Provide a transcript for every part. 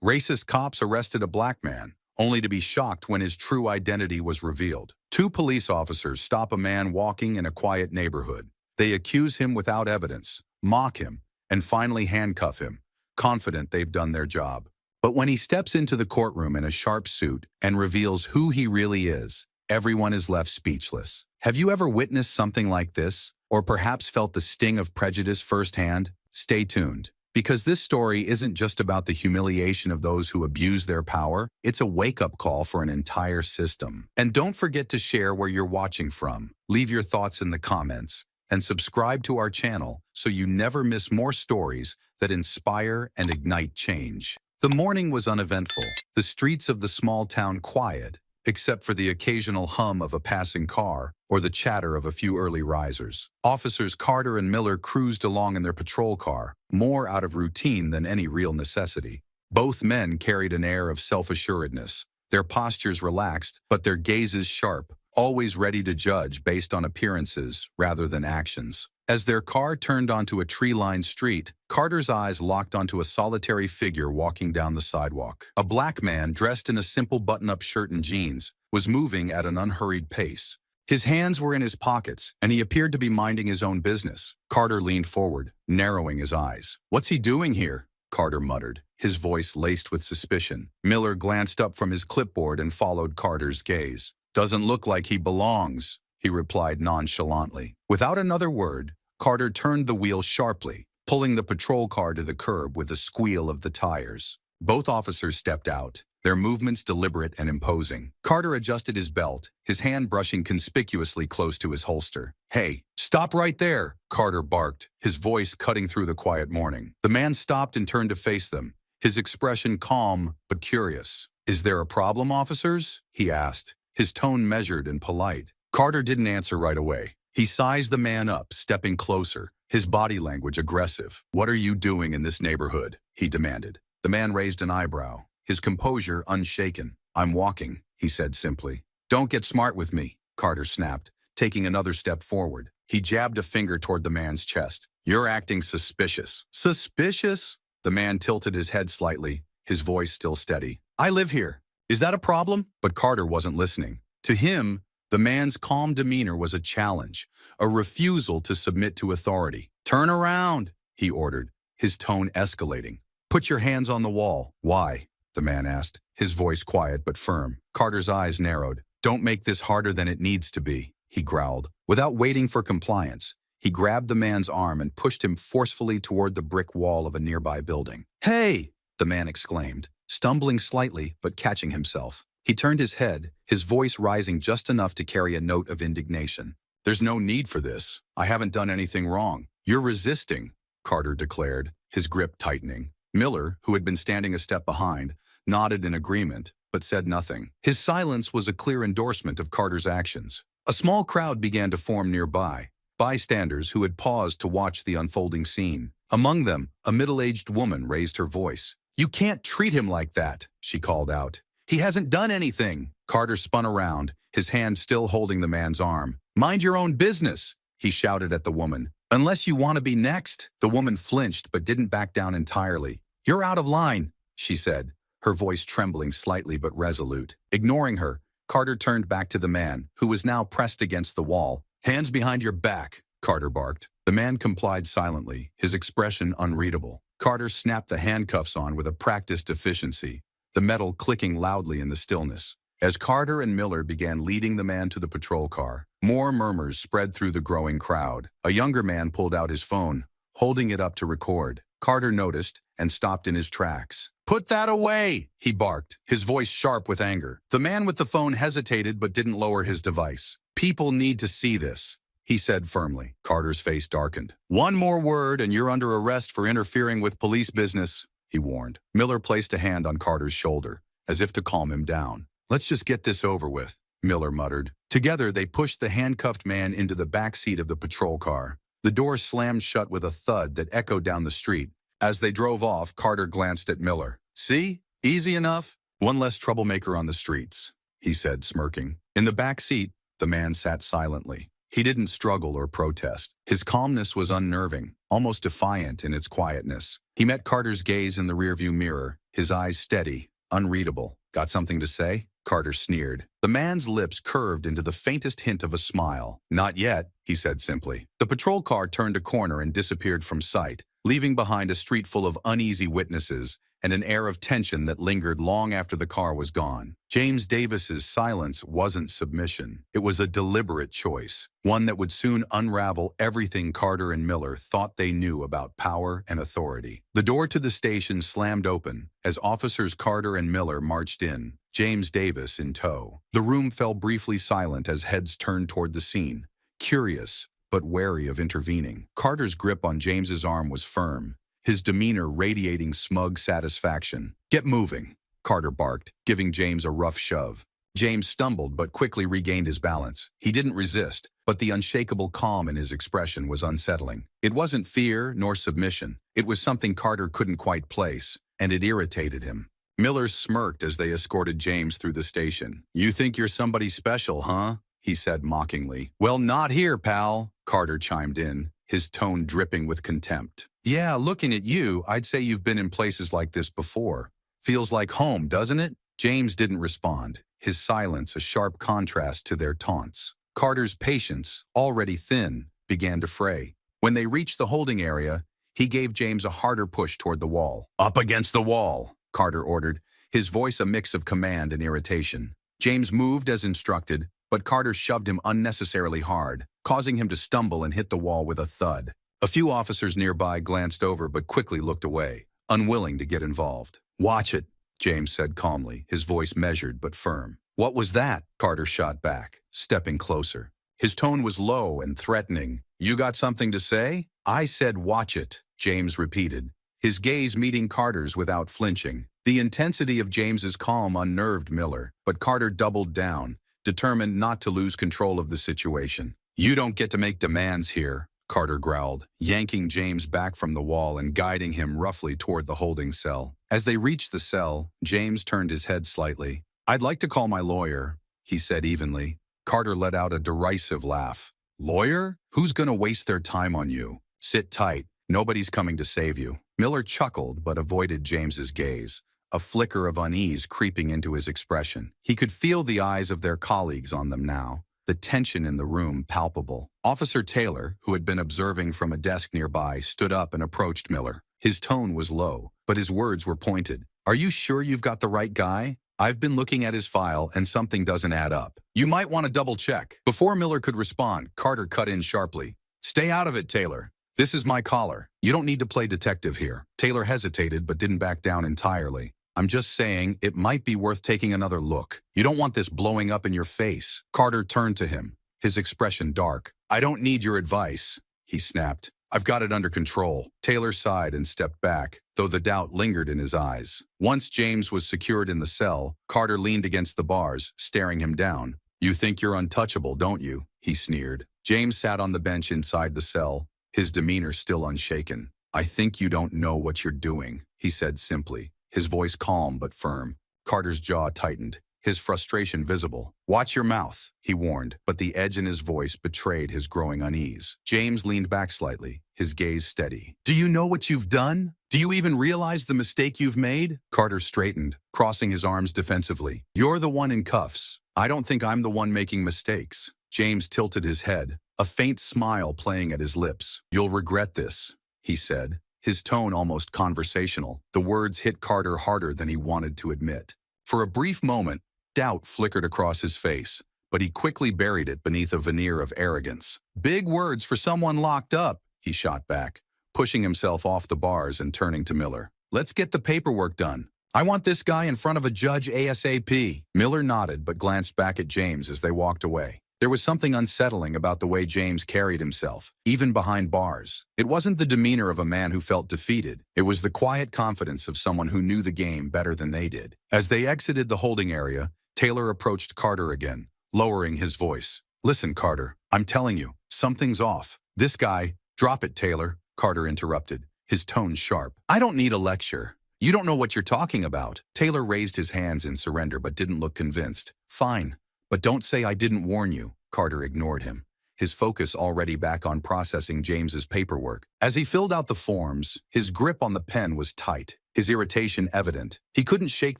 Racist cops arrested a black man, only to be shocked when his true identity was revealed. Two police officers stop a man walking in a quiet neighborhood. They accuse him without evidence, mock him, and finally handcuff him, confident they've done their job. But when he steps into the courtroom in a sharp suit and reveals who he really is, everyone is left speechless. Have you ever witnessed something like this? Or perhaps felt the sting of prejudice firsthand? Stay tuned, because this story isn't just about the humiliation of those who abuse their power, it's a wake-up call for an entire system. And don't forget to share where you're watching from, leave your thoughts in the comments, and subscribe to our channel so you never miss more stories that inspire and ignite change. The morning was uneventful, the streets of the small town quiet, except for the occasional hum of a passing car or the chatter of a few early risers. Officers Carter and Miller cruised along in their patrol car, more out of routine than any real necessity. Both men carried an air of self-assuredness, their postures relaxed, but their gazes sharp, always ready to judge based on appearances rather than actions. As their car turned onto a tree-lined street, Carter's eyes locked onto a solitary figure walking down the sidewalk. A black man, dressed in a simple button-up shirt and jeans, was moving at an unhurried pace. His hands were in his pockets, and he appeared to be minding his own business. Carter leaned forward, narrowing his eyes. "What's he doing here?" Carter muttered, his voice laced with suspicion. Miller glanced up from his clipboard and followed Carter's gaze. "Doesn't look like he belongs," he replied nonchalantly. Without another word, Carter turned the wheel sharply, pulling the patrol car to the curb with a squeal of the tires. Both officers stepped out, their movements deliberate and imposing. Carter adjusted his belt, his hand brushing conspicuously close to his holster. "Hey, stop right there!" Carter barked, his voice cutting through the quiet morning. The man stopped and turned to face them, his expression calm but curious. "Is there a problem, officers?" he asked, his tone measured and polite. Carter didn't answer right away. He sized the man up, stepping closer, his body language aggressive. "What are you doing in this neighborhood?" he demanded. The man raised an eyebrow, his composure unshaken. "I'm walking," he said simply. "Don't get smart with me," Carter snapped, taking another step forward. He jabbed a finger toward the man's chest. "You're acting suspicious." "Suspicious?" The man tilted his head slightly, his voice still steady. "I live here. Is that a problem?" But Carter wasn't listening. To him, the man's calm demeanor was a challenge, a refusal to submit to authority. "Turn around," he ordered, his tone escalating. "Put your hands on the wall." "Why?" the man asked, his voice quiet but firm. Carter's eyes narrowed. "Don't make this harder than it needs to be," he growled. Without waiting for compliance, he grabbed the man's arm and pushed him forcefully toward the brick wall of a nearby building. "Hey!" the man exclaimed, stumbling slightly but catching himself. He turned his head, his voice rising just enough to carry a note of indignation. "There's no need for this. I haven't done anything wrong." "You're resisting," Carter declared, his grip tightening. Miller, who had been standing a step behind, nodded in agreement, but said nothing. His silence was a clear endorsement of Carter's actions. A small crowd began to form nearby, bystanders who had paused to watch the unfolding scene. Among them, a middle-aged woman raised her voice. "You can't treat him like that," she called out. "He hasn't done anything." Carter spun around, his hand still holding the man's arm. "Mind your own business," he shouted at the woman. "Unless you want to be next." The woman flinched but didn't back down entirely. "You're out of line," she said, her voice trembling slightly but resolute. Ignoring her, Carter turned back to the man, who was now pressed against the wall. "Hands behind your back," Carter barked. The man complied silently, his expression unreadable. Carter snapped the handcuffs on with a practiced efficiency, the metal clicking loudly in the stillness. As Carter and Miller began leading the man to the patrol car, more murmurs spread through the growing crowd. A younger man pulled out his phone, holding it up to record. Carter noticed and stopped in his tracks. "Put that away!" he barked, his voice sharp with anger. The man with the phone hesitated but didn't lower his device. "People need to see this," he said firmly. Carter's face darkened. "One more word and you're under arrest for interfering with police business," he warned. Miller placed a hand on Carter's shoulder, as if to calm him down. "Let's just get this over with," Miller muttered. Together, they pushed the handcuffed man into the back seat of the patrol car. The door slammed shut with a thud that echoed down the street. As they drove off, Carter glanced at Miller. "See? Easy enough. One less troublemaker on the streets," he said, smirking. In the back seat, the man sat silently. He didn't struggle or protest. His calmness was unnerving, almost defiant in its quietness. He met Carter's gaze in the rearview mirror, his eyes steady, unreadable. Got something to say? Carter sneered. The man's lips curved into the faintest hint of a smile. Not yet, he said simply. The patrol car turned a corner and disappeared from sight, leaving behind a street full of uneasy witnesses and an air of tension that lingered long after the car was gone. James Davis's silence wasn't submission. It was a deliberate choice, one that would soon unravel everything Carter and Miller thought they knew about power and authority. The door to the station slammed open as officers Carter and Miller marched in, James Davis in tow. The room fell briefly silent as heads turned toward the scene, curious but wary of intervening. Carter's grip on James's arm was firm, his demeanor radiating smug satisfaction. "Get moving," Carter barked, giving James a rough shove. James stumbled but quickly regained his balance. He didn't resist, but the unshakable calm in his expression was unsettling. It wasn't fear nor submission. It was something Carter couldn't quite place, and it irritated him. Miller smirked as they escorted James through the station. "You think you're somebody special, huh?" he said mockingly. "Well, not here, pal," Carter chimed in, his tone dripping with contempt. "Yeah, looking at you, I'd say you've been in places like this before. Feels like home, doesn't it?" James didn't respond, his silence a sharp contrast to their taunts. Carter's patience, already thin, began to fray. When they reached the holding area, he gave James a harder push toward the wall. "Up against the wall," Carter ordered, his voice a mix of command and irritation. James moved as instructed, but Carter shoved him unnecessarily hard, causing him to stumble and hit the wall with a thud. A few officers nearby glanced over but quickly looked away, unwilling to get involved. "Watch it," James said calmly, his voice measured but firm. "What was that?" Carter shot back, stepping closer. His tone was low and threatening. "You got something to say?" "I said watch it," James repeated, his gaze meeting Carter's without flinching. The intensity of James's calm unnerved Miller, but Carter doubled down, determined not to lose control of the situation. "You don't get to make demands here," Carter growled, yanking James back from the wall and guiding him roughly toward the holding cell. As they reached the cell, James turned his head slightly. "I'd like to call my lawyer," he said evenly. Carter let out a derisive laugh. "Lawyer? Who's gonna waste their time on you? Sit tight. Nobody's coming to save you." Miller chuckled but avoided James's gaze, a flicker of unease creeping into his expression. He could feel the eyes of their colleagues on them now, the tension in the room palpable. Officer Taylor, who had been observing from a desk nearby, stood up and approached Miller. His tone was low, but his words were pointed. "Are you sure you've got the right guy? I've been looking at his file and something doesn't add up. You might want to double check." Before Miller could respond, Carter cut in sharply. "Stay out of it, Taylor. This is my caller. You don't need to play detective here." Taylor hesitated but didn't back down entirely. "I'm just saying it might be worth taking another look. You don't want this blowing up in your face." Carter turned to him, his expression dark. "I don't need your advice," he snapped. "I've got it under control." Taylor sighed and stepped back, though the doubt lingered in his eyes. Once James was secured in the cell, Carter leaned against the bars, staring him down. "You think you're untouchable, don't you?" he sneered. James sat on the bench inside the cell, his demeanor still unshaken. "I think you don't know what you're doing," he said simply, his voice calm but firm. Carter's jaw tightened, his frustration visible. "Watch your mouth," he warned, but the edge in his voice betrayed his growing unease. James leaned back slightly, his gaze steady. "Do you know what you've done? Do you even realize the mistake you've made?" Carter straightened, crossing his arms defensively. "You're the one in cuffs. I don't think I'm the one making mistakes." James tilted his head, a faint smile playing at his lips. "You'll regret this," he said, his tone almost conversational. The words hit Carter harder than he wanted to admit. For a brief moment, doubt flickered across his face, but he quickly buried it beneath a veneer of arrogance. "Big words for someone locked up," he shot back, pushing himself off the bars and turning to Miller. "Let's get the paperwork done. I want this guy in front of a judge ASAP." Miller nodded but glanced back at James as they walked away. There was something unsettling about the way James carried himself, even behind bars. It wasn't the demeanor of a man who felt defeated. It was the quiet confidence of someone who knew the game better than they did. As they exited the holding area, Taylor approached Carter again, lowering his voice. "Listen, Carter, I'm telling you, something's off. This guy—" "Drop it, Taylor," Carter interrupted, his tone sharp. "I don't need a lecture. You don't know what you're talking about." Taylor raised his hands in surrender but didn't look convinced. "Fine. But don't say I didn't warn you." Carter ignored him, his focus already back on processing James's paperwork. As he filled out the forms, his grip on the pen was tight, his irritation evident. He couldn't shake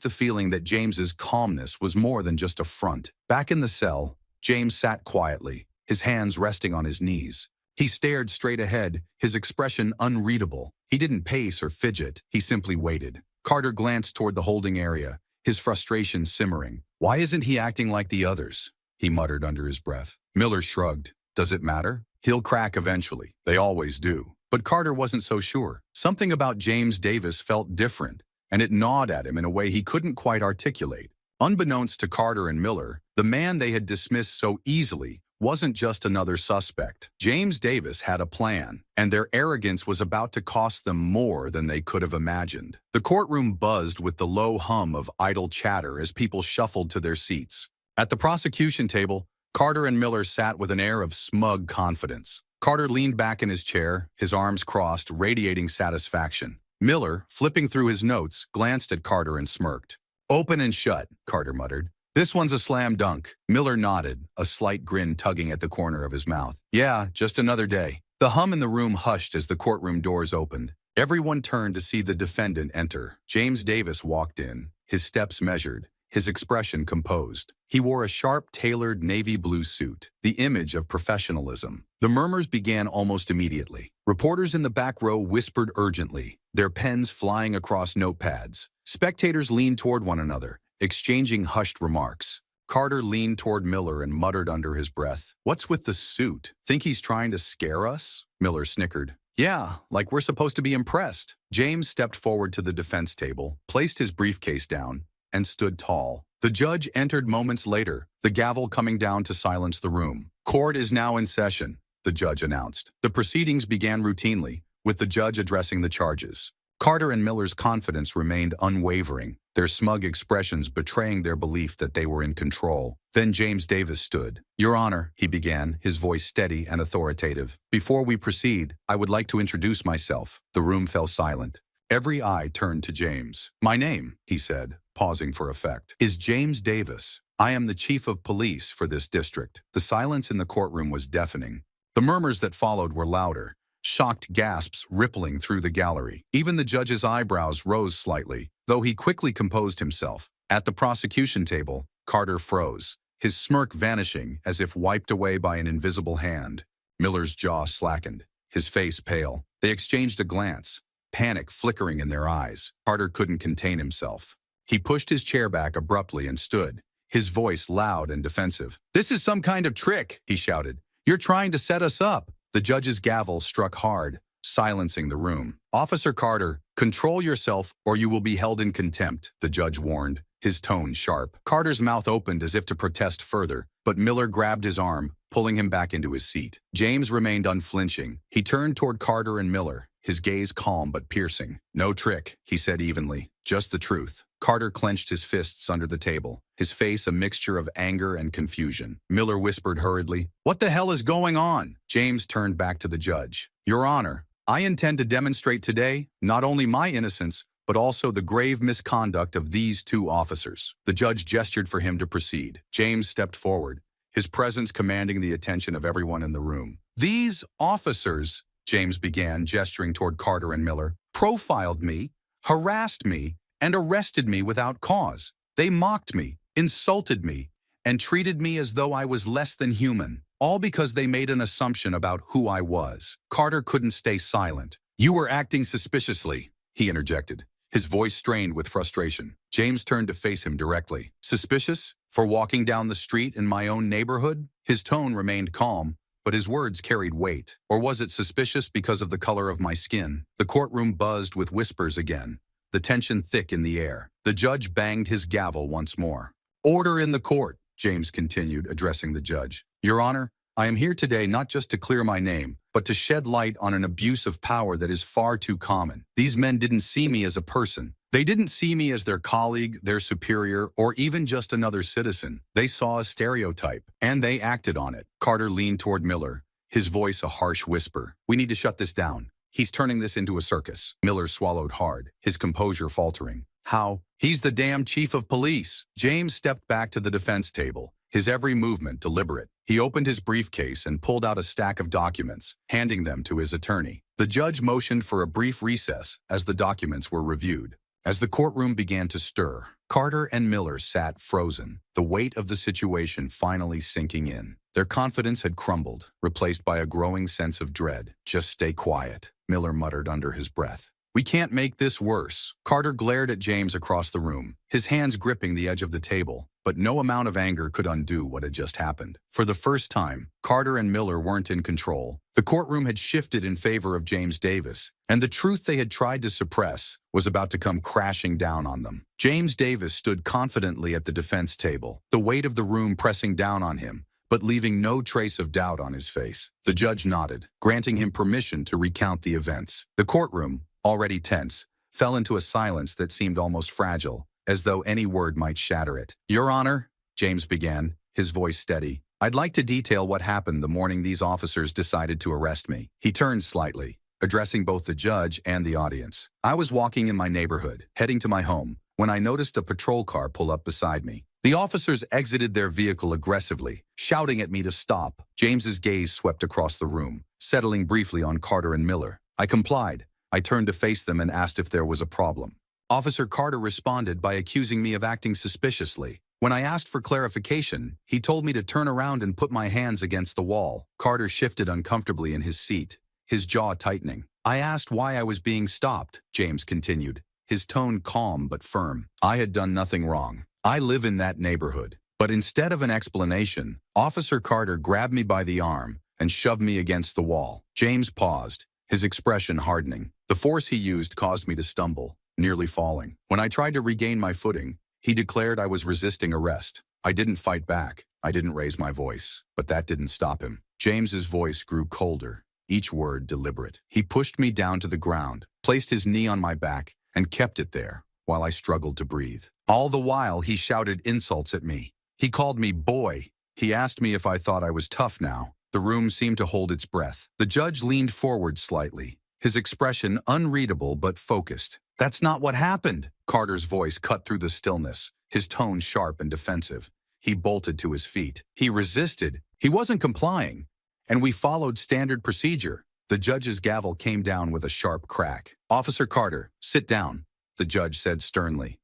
the feeling that James's calmness was more than just a front. Back in the cell, James sat quietly, his hands resting on his knees. He stared straight ahead, his expression unreadable. He didn't pace or fidget, he simply waited. Carter glanced toward the holding area, his frustration simmering. "Why isn't he acting like the others?" he muttered under his breath. Miller shrugged. "Does it matter? He'll crack eventually. They always do." But Carter wasn't so sure. Something about James Davis felt different, and it gnawed at him in a way he couldn't quite articulate. Unbeknownst to Carter and Miller, the man they had dismissed so easily wasn't just another suspect. James Davis had a plan, and their arrogance was about to cost them more than they could have imagined. The courtroom buzzed with the low hum of idle chatter as people shuffled to their seats. At the prosecution table, Carter and Miller sat with an air of smug confidence. Carter leaned back in his chair, his arms crossed, radiating satisfaction. Miller, flipping through his notes, glanced at Carter and smirked. "Open and shut," Carter muttered. "This one's a slam dunk." Miller nodded, a slight grin tugging at the corner of his mouth. "Yeah, just another day." The hum in the room hushed as the courtroom doors opened. Everyone turned to see the defendant enter. James Davis walked in, his steps measured, his expression composed. He wore a sharp, tailored navy blue suit, the image of professionalism. The murmurs began almost immediately. Reporters in the back row whispered urgently, their pens flying across notepads. Spectators leaned toward one another, exchanging hushed remarks. Carter leaned toward Miller and muttered under his breath, "What's with the suit? Think he's trying to scare us?" Miller snickered. "Yeah, like we're supposed to be impressed." James stepped forward to the defense table, placed his briefcase down, and stood tall. The judge entered moments later, the gavel coming down to silence the room. "Court is now in session," the judge announced. The proceedings began routinely, with the judge addressing the charges. Carter and Miller's confidence remained unwavering, their smug expressions betraying their belief that they were in control. Then James Davis stood. "Your Honor," he began, his voice steady and authoritative. "Before we proceed, I would like to introduce myself." The room fell silent. Every eye turned to James. "My name," he said, pausing for effect, "is James Davis. I am the chief of police for this district." The silence in the courtroom was deafening. The murmurs that followed were louder, shocked gasps rippling through the gallery. Even the judge's eyebrows rose slightly, though he quickly composed himself. At the prosecution table, Carter froze, his smirk vanishing as if wiped away by an invisible hand. Miller's jaw slackened, his face pale. They exchanged a glance, panic flickering in their eyes. Carter couldn't contain himself. He pushed his chair back abruptly and stood, his voice loud and defensive. "This is some kind of trick," he shouted. "You're trying to set us up." The judge's gavel struck hard, silencing the room. "Officer Carter, control yourself or you will be held in contempt," the judge warned, his tone sharp. Carter's mouth opened as if to protest further, but Miller grabbed his arm, pulling him back into his seat. James remained unflinching. He turned toward Carter and Miller, his gaze calm but piercing. "No trick," he said evenly, "just the truth." Carter clenched his fists under the table, his face a mixture of anger and confusion. Miller whispered hurriedly, "What the hell is going on?" James turned back to the judge. "Your Honor, I intend to demonstrate today not only my innocence, but also the grave misconduct of these two officers." The judge gestured for him to proceed. James stepped forward, his presence commanding the attention of everyone in the room. "These officers," James began, gesturing toward Carter and Miller, "profiled me, harassed me, and arrested me without cause. They mocked me, insulted me, and treated me as though I was less than human, all because they made an assumption about who I was." Carter couldn't stay silent. "You were acting suspiciously," he interjected, his voice strained with frustration. James turned to face him directly. "Suspicious? For walking down the street in my own neighborhood?" His tone remained calm, but his words carried weight. "Or was it suspicious because of the color of my skin?" The courtroom buzzed with whispers again, the tension thick in the air. The judge banged his gavel once more. "Order in the court," James continued, addressing the judge. "Your Honor, I am here today not just to clear my name, but to shed light on an abuse of power that is far too common. These men didn't see me as a person. They didn't see me as their colleague, their superior, or even just another citizen. They saw a stereotype, and they acted on it." Carter leaned toward Miller, his voice a harsh whisper. "We need to shut this down. He's turning this into a circus." Miller swallowed hard, his composure faltering. "How? He's the damn chief of police." James stepped back to the defense table, his every movement deliberate. He opened his briefcase and pulled out a stack of documents, handing them to his attorney. The judge motioned for a brief recess as the documents were reviewed. As the courtroom began to stir, Carter and Miller sat frozen, the weight of the situation finally sinking in. Their confidence had crumbled, replaced by a growing sense of dread. "Just stay quiet," Miller muttered under his breath. "We can't make this worse." Carter glared at James across the room, his hands gripping the edge of the table, but no amount of anger could undo what had just happened. For the first time, Carter and Miller weren't in control. The courtroom had shifted in favor of James Davis, and the truth they had tried to suppress was about to come crashing down on them. James Davis stood confidently at the defense table, the weight of the room pressing down on him, but leaving no trace of doubt on his face. The judge nodded, granting him permission to recount the events. The courtroom, already tense, fell into a silence that seemed almost fragile, as though any word might shatter it. "Your Honor," James began, his voice steady, "I'd like to detail what happened the morning these officers decided to arrest me." He turned slightly, addressing both the judge and the audience. "I was walking in my neighborhood, heading to my home, when I noticed a patrol car pull up beside me. The officers exited their vehicle aggressively, shouting at me to stop." James's gaze swept across the room, settling briefly on Carter and Miller. "I complied. I turned to face them and asked if there was a problem. Officer Carter responded by accusing me of acting suspiciously. When I asked for clarification, he told me to turn around and put my hands against the wall." Carter shifted uncomfortably in his seat, his jaw tightening. "I asked why I was being stopped," James continued, his tone calm but firm. "I had done nothing wrong. I live in that neighborhood." But instead of an explanation, Officer Carter grabbed me by the arm and shoved me against the wall. James paused, his expression hardening. The force he used caused me to stumble, nearly falling. When I tried to regain my footing, he declared I was resisting arrest. I didn't fight back. I didn't raise my voice. But that didn't stop him. James's voice grew colder, each word deliberate. He pushed me down to the ground, placed his knee on my back, and kept it there while I struggled to breathe. All the while, he shouted insults at me. He called me boy. He asked me if I thought I was tough now. The room seemed to hold its breath. The judge leaned forward slightly, his expression unreadable but focused. "That's not what happened." Carter's voice cut through the stillness, his tone sharp and defensive. He bolted to his feet. "He resisted. He wasn't complying. And we followed standard procedure." The judge's gavel came down with a sharp crack. "Officer Carter, sit down," the judge said sternly.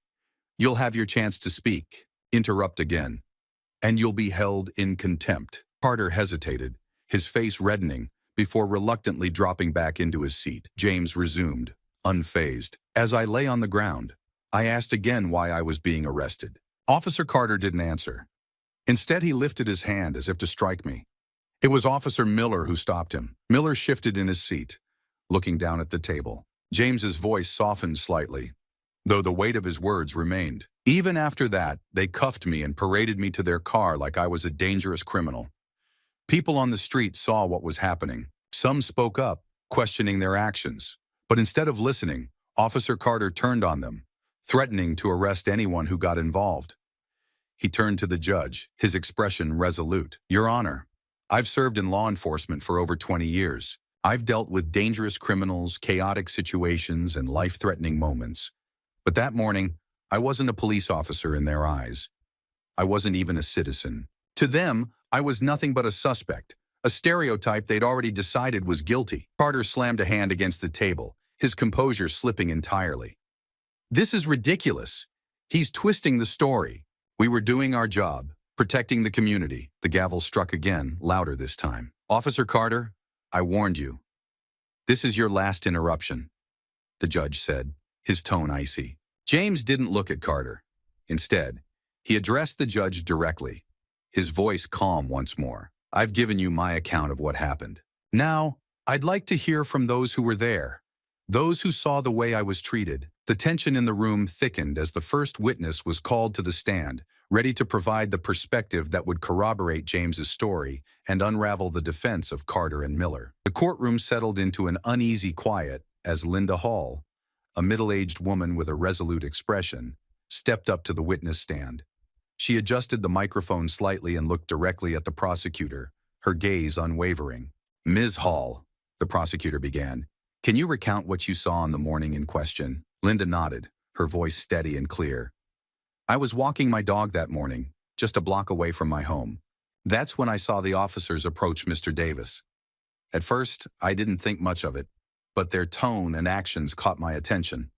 "You'll have your chance to speak. Interrupt again, and you'll be held in contempt." Carter hesitated, his face reddening, before reluctantly dropping back into his seat. James resumed, unfazed. "As I lay on the ground, I asked again why I was being arrested." Officer Carter didn't answer. Instead, he lifted his hand as if to strike me. It was Officer Miller who stopped him. Miller shifted in his seat, looking down at the table. James's voice softened slightly, though the weight of his words remained. "Even after that, they cuffed me and paraded me to their car like I was a dangerous criminal. People on the street saw what was happening. Some spoke up, questioning their actions. But instead of listening, Officer Carter turned on them, threatening to arrest anyone who got involved." He turned to the judge, his expression resolute. "Your Honor, I've served in law enforcement for over 20 years. I've dealt with dangerous criminals, chaotic situations, and life-threatening moments. But that morning, I wasn't a police officer in their eyes. I wasn't even a citizen. To them, I was nothing but a suspect, a stereotype they'd already decided was guilty." Carter slammed a hand against the table, his composure slipping entirely. "This is ridiculous. He's twisting the story. We were doing our job, protecting the community." The gavel struck again, louder this time. "Officer Carter, I warned you. This is your last interruption," the judge said, his tone icy. James didn't look at Carter. Instead, he addressed the judge directly, his voice calm once more. "I've given you my account of what happened. Now, I'd like to hear from those who were there, those who saw the way I was treated." The tension in the room thickened as the first witness was called to the stand, ready to provide the perspective that would corroborate James's story and unravel the defense of Carter and Miller. The courtroom settled into an uneasy quiet as Linda Hall, a middle-aged woman with a resolute expression, stepped up to the witness stand. She adjusted the microphone slightly and looked directly at the prosecutor, her gaze unwavering. "Ms. Hall," the prosecutor began, "can you recount what you saw on the morning in question?" Linda nodded, her voice steady and clear. "I was walking my dog that morning, just a block away from my home. That's when I saw the officers approach Mr. Davis. At first, I didn't think much of it, but their tone and actions caught my attention.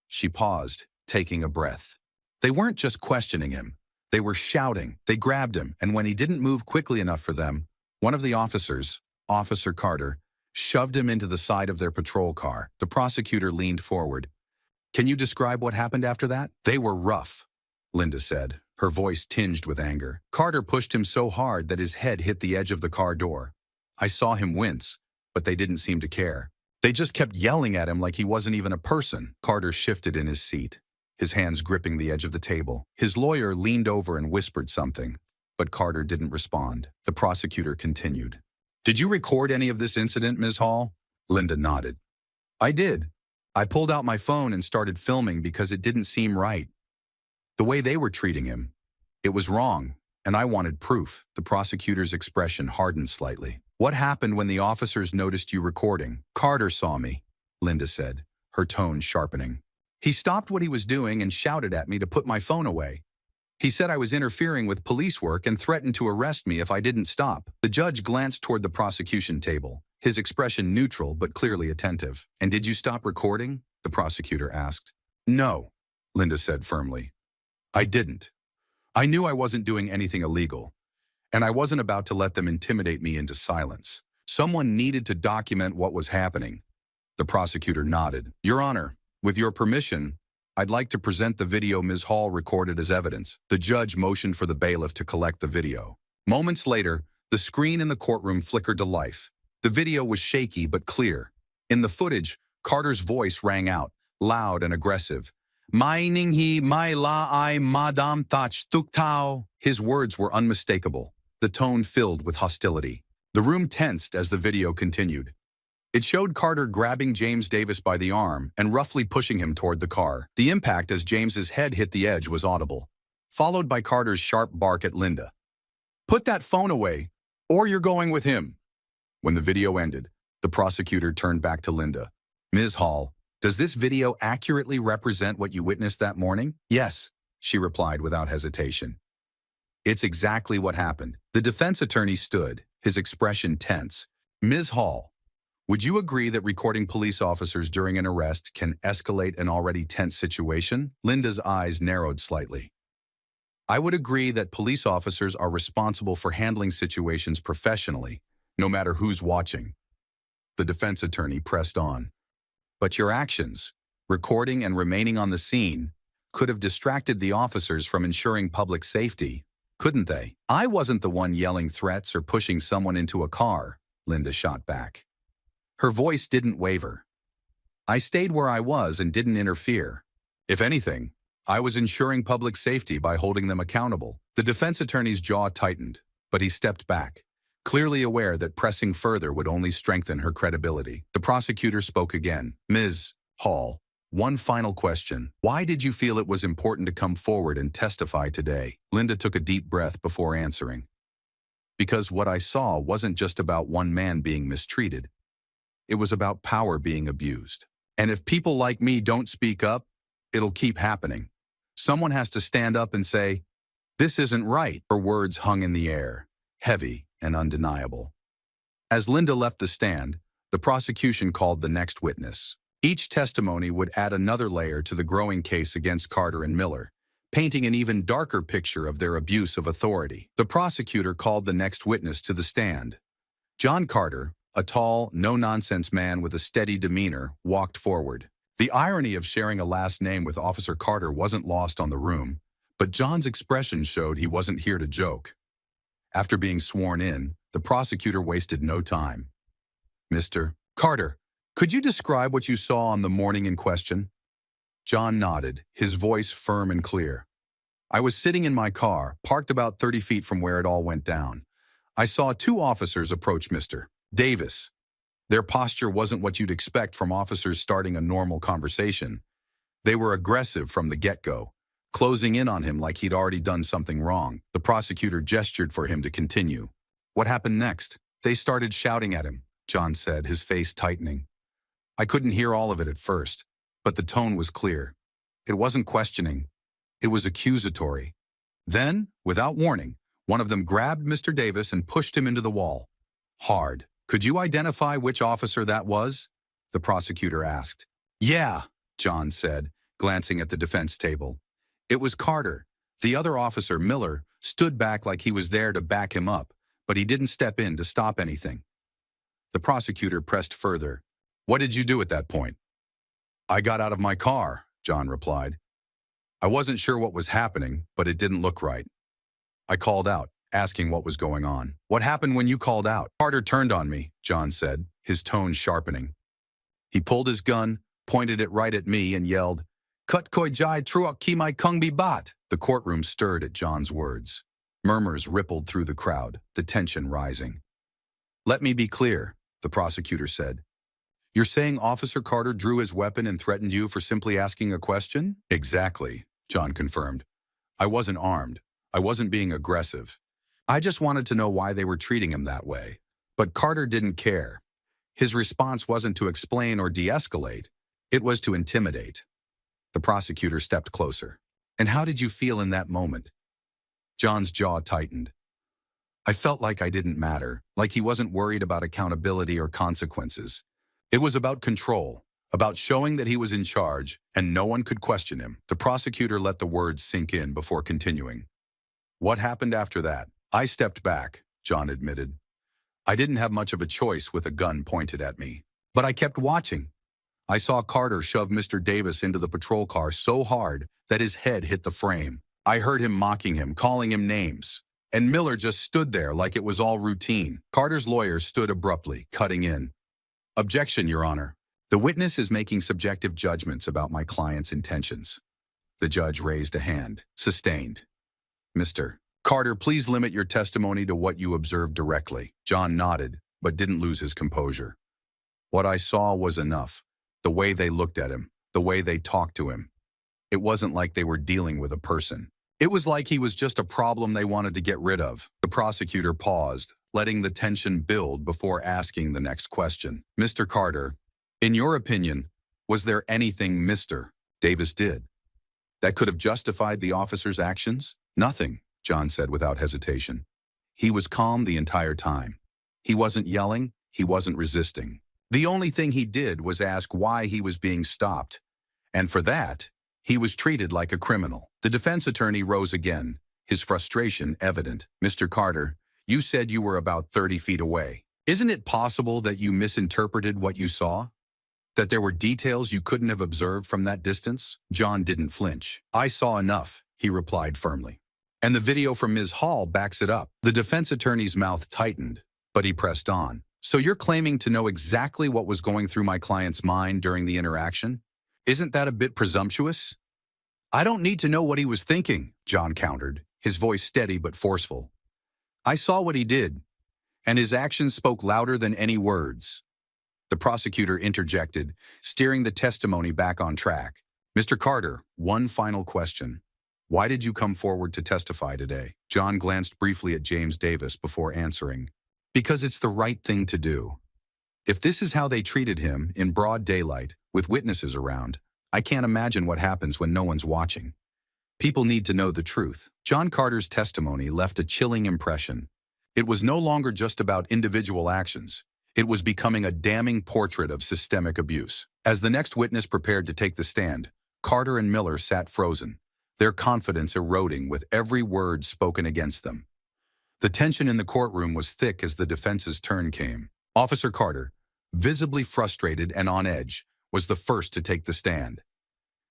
She paused, taking a breath. They weren't just questioning him. They were shouting. They grabbed him, and when he didn't move quickly enough for them, one of the officers, Officer Carter, shoved him into the side of their patrol car. The prosecutor leaned forward. Can you describe what happened after that? They were rough, Linda said, her voice tinged with anger. Carter pushed him so hard that his head hit the edge of the car door. I saw him wince, but they didn't seem to care. They just kept yelling at him like he wasn't even a person. Carter shifted in his seat, his hands gripping the edge of the table. His lawyer leaned over and whispered something, but Carter didn't respond. The prosecutor continued. Did you record any of this incident, Ms. Hall? Linda nodded. I did. I pulled out my phone and started filming because it didn't seem right. The way they were treating him, it was wrong, and I wanted proof. The prosecutor's expression hardened slightly. What happened when the officers noticed you recording? Carter saw me, Linda said, her tone sharpening. He stopped what he was doing and shouted at me to put my phone away. He said I was interfering with police work and threatened to arrest me if I didn't stop. The judge glanced toward the prosecution table, his expression neutral but clearly attentive. And did you stop recording? The prosecutor asked. No, Linda said firmly. I didn't. I knew I wasn't doing anything illegal, and I wasn't about to let them intimidate me into silence. Someone needed to document what was happening. The prosecutor nodded. Your Honor, with your permission, I'd like to present the video Ms. Hall recorded as evidence. The judge motioned for the bailiff to collect the video. Moments later, the screen in the courtroom flickered to life. The video was shaky but clear. In the footage, Carter's voice rang out, loud and aggressive. Mining he my la I madam thach tuk tau. His words were unmistakable, the tone filled with hostility. The room tensed as the video continued. It showed Carter grabbing James Davis by the arm and roughly pushing him toward the car. The impact as James's head hit the edge was audible, followed by Carter's sharp bark at Linda. Put that phone away, or you're going with him. When the video ended, the prosecutor turned back to Linda. Ms. Hall, does this video accurately represent what you witnessed that morning? Yes, she replied without hesitation. It's exactly what happened. The defense attorney stood, his expression tense. Ms. Hall, would you agree that recording police officers during an arrest can escalate an already tense situation? Linda's eyes narrowed slightly. I would agree that police officers are responsible for handling situations professionally, no matter who's watching. The defense attorney pressed on. But your actions, recording and remaining on the scene, could have distracted the officers from ensuring public safety, couldn't they? I wasn't the one yelling threats or pushing someone into a car, Linda shot back. Her voice didn't waver. I stayed where I was and didn't interfere. If anything, I was ensuring public safety by holding them accountable. The defense attorney's jaw tightened, but he stepped back, clearly aware that pressing further would only strengthen her credibility. The prosecutor spoke again. Ms. Hall, one final question. Why did you feel it was important to come forward and testify today? Linda took a deep breath before answering. Because what I saw wasn't just about one man being mistreated. It was about power being abused. And if people like me don't speak up, it'll keep happening. Someone has to stand up and say, this isn't right. Her words hung in the air, heavy and undeniable. As Linda left the stand, the prosecution called the next witness. Each testimony would add another layer to the growing case against Carter and Miller, painting an even darker picture of their abuse of authority. The prosecutor called the next witness to the stand. John Carter, a tall, no-nonsense man with a steady demeanor, walked forward. The irony of sharing a last name with Officer Carter wasn't lost on the room, but John's expression showed he wasn't here to joke. After being sworn in, the prosecutor wasted no time. Mr. Carter, could you describe what you saw on the morning in question? John nodded, his voice firm and clear. I was sitting in my car, parked about 30 feet from where it all went down. I saw two officers approach Mr. Davis. Their posture wasn't what you'd expect from officers starting a normal conversation. They were aggressive from the get-go, closing in on him like he'd already done something wrong. The prosecutor gestured for him to continue. What happened next? They started shouting at him, John said, his face tightening. I couldn't hear all of it at first, but the tone was clear. It wasn't questioning. It was accusatory. Then, without warning, one of them grabbed Mr. Davis and pushed him into the wall. Hard. Could you identify which officer that was? The prosecutor asked. Yeah, John said, glancing at the defense table. It was Carter. The other officer, Miller, stood back like he was there to back him up, but he didn't step in to stop anything. The prosecutor pressed further. What did you do at that point? I got out of my car, John replied. I wasn't sure what was happening, but it didn't look right. I called out, asking what was going on. What happened when you called out? Carter turned on me, John said, his tone sharpening. He pulled his gun, pointed it right at me, and yelled, Kut koi jai truak ki mai kung bi bat. The courtroom stirred at John's words. Murmurs rippled through the crowd, the tension rising. Let me be clear, the prosecutor said. You're saying Officer Carter drew his weapon and threatened you for simply asking a question? Exactly, John confirmed. I wasn't armed. I wasn't being aggressive. I just wanted to know why they were treating him that way. But Carter didn't care. His response wasn't to explain or de-escalate. It was to intimidate. The prosecutor stepped closer. And how did you feel in that moment? John's jaw tightened. I felt like I didn't matter, like he wasn't worried about accountability or consequences. It was about control, about showing that he was in charge and no one could question him. The prosecutor let the words sink in before continuing. What happened after that? I stepped back, John admitted. I didn't have much of a choice with a gun pointed at me. But I kept watching. I saw Carter shove Mr. Davis into the patrol car so hard that his head hit the frame. I heard him mocking him, calling him names. And Miller just stood there like it was all routine. Carter's lawyer stood abruptly, cutting in. Objection, Your Honor. The witness is making subjective judgments about my client's intentions. The judge raised a hand. Sustained. Mr. Carter, please limit your testimony to what you observed directly. John nodded, but didn't lose his composure. What I saw was enough. The way they looked at him, the way they talked to him. It wasn't like they were dealing with a person. It was like he was just a problem they wanted to get rid of. The prosecutor paused, letting the tension build before asking the next question. Mr. Carter, in your opinion, was there anything Mr. Davis did that could have justified the officer's actions? Nothing, John said without hesitation. He was calm the entire time. He wasn't yelling, he wasn't resisting. The only thing he did was ask why he was being stopped. And for that, he was treated like a criminal. The defense attorney rose again, his frustration evident. Mr. Carter, you said you were about 30 feet away. Isn't it possible that you misinterpreted what you saw? That there were details you couldn't have observed from that distance? John didn't flinch. I saw enough, he replied firmly. And the video from Ms. Hall backs it up. The defense attorney's mouth tightened, but he pressed on. So you're claiming to know exactly what was going through my client's mind during the interaction? Isn't that a bit presumptuous? I don't need to know what he was thinking, John countered, his voice steady but forceful. I saw what he did, and his actions spoke louder than any words. The prosecutor interjected, steering the testimony back on track. Mr. Carter, one final question. Why did you come forward to testify today? John glanced briefly at James Davis before answering. Because it's the right thing to do. If this is how they treated him in broad daylight, with witnesses around, I can't imagine what happens when no one's watching. People need to know the truth. John Carter's testimony left a chilling impression. It was no longer just about individual actions. It was becoming a damning portrait of systemic abuse. As the next witness prepared to take the stand, Carter and Miller sat frozen, their confidence eroding with every word spoken against them. The tension in the courtroom was thick as the defense's turn came. Officer Carter, visibly frustrated and on edge, was the first to take the stand.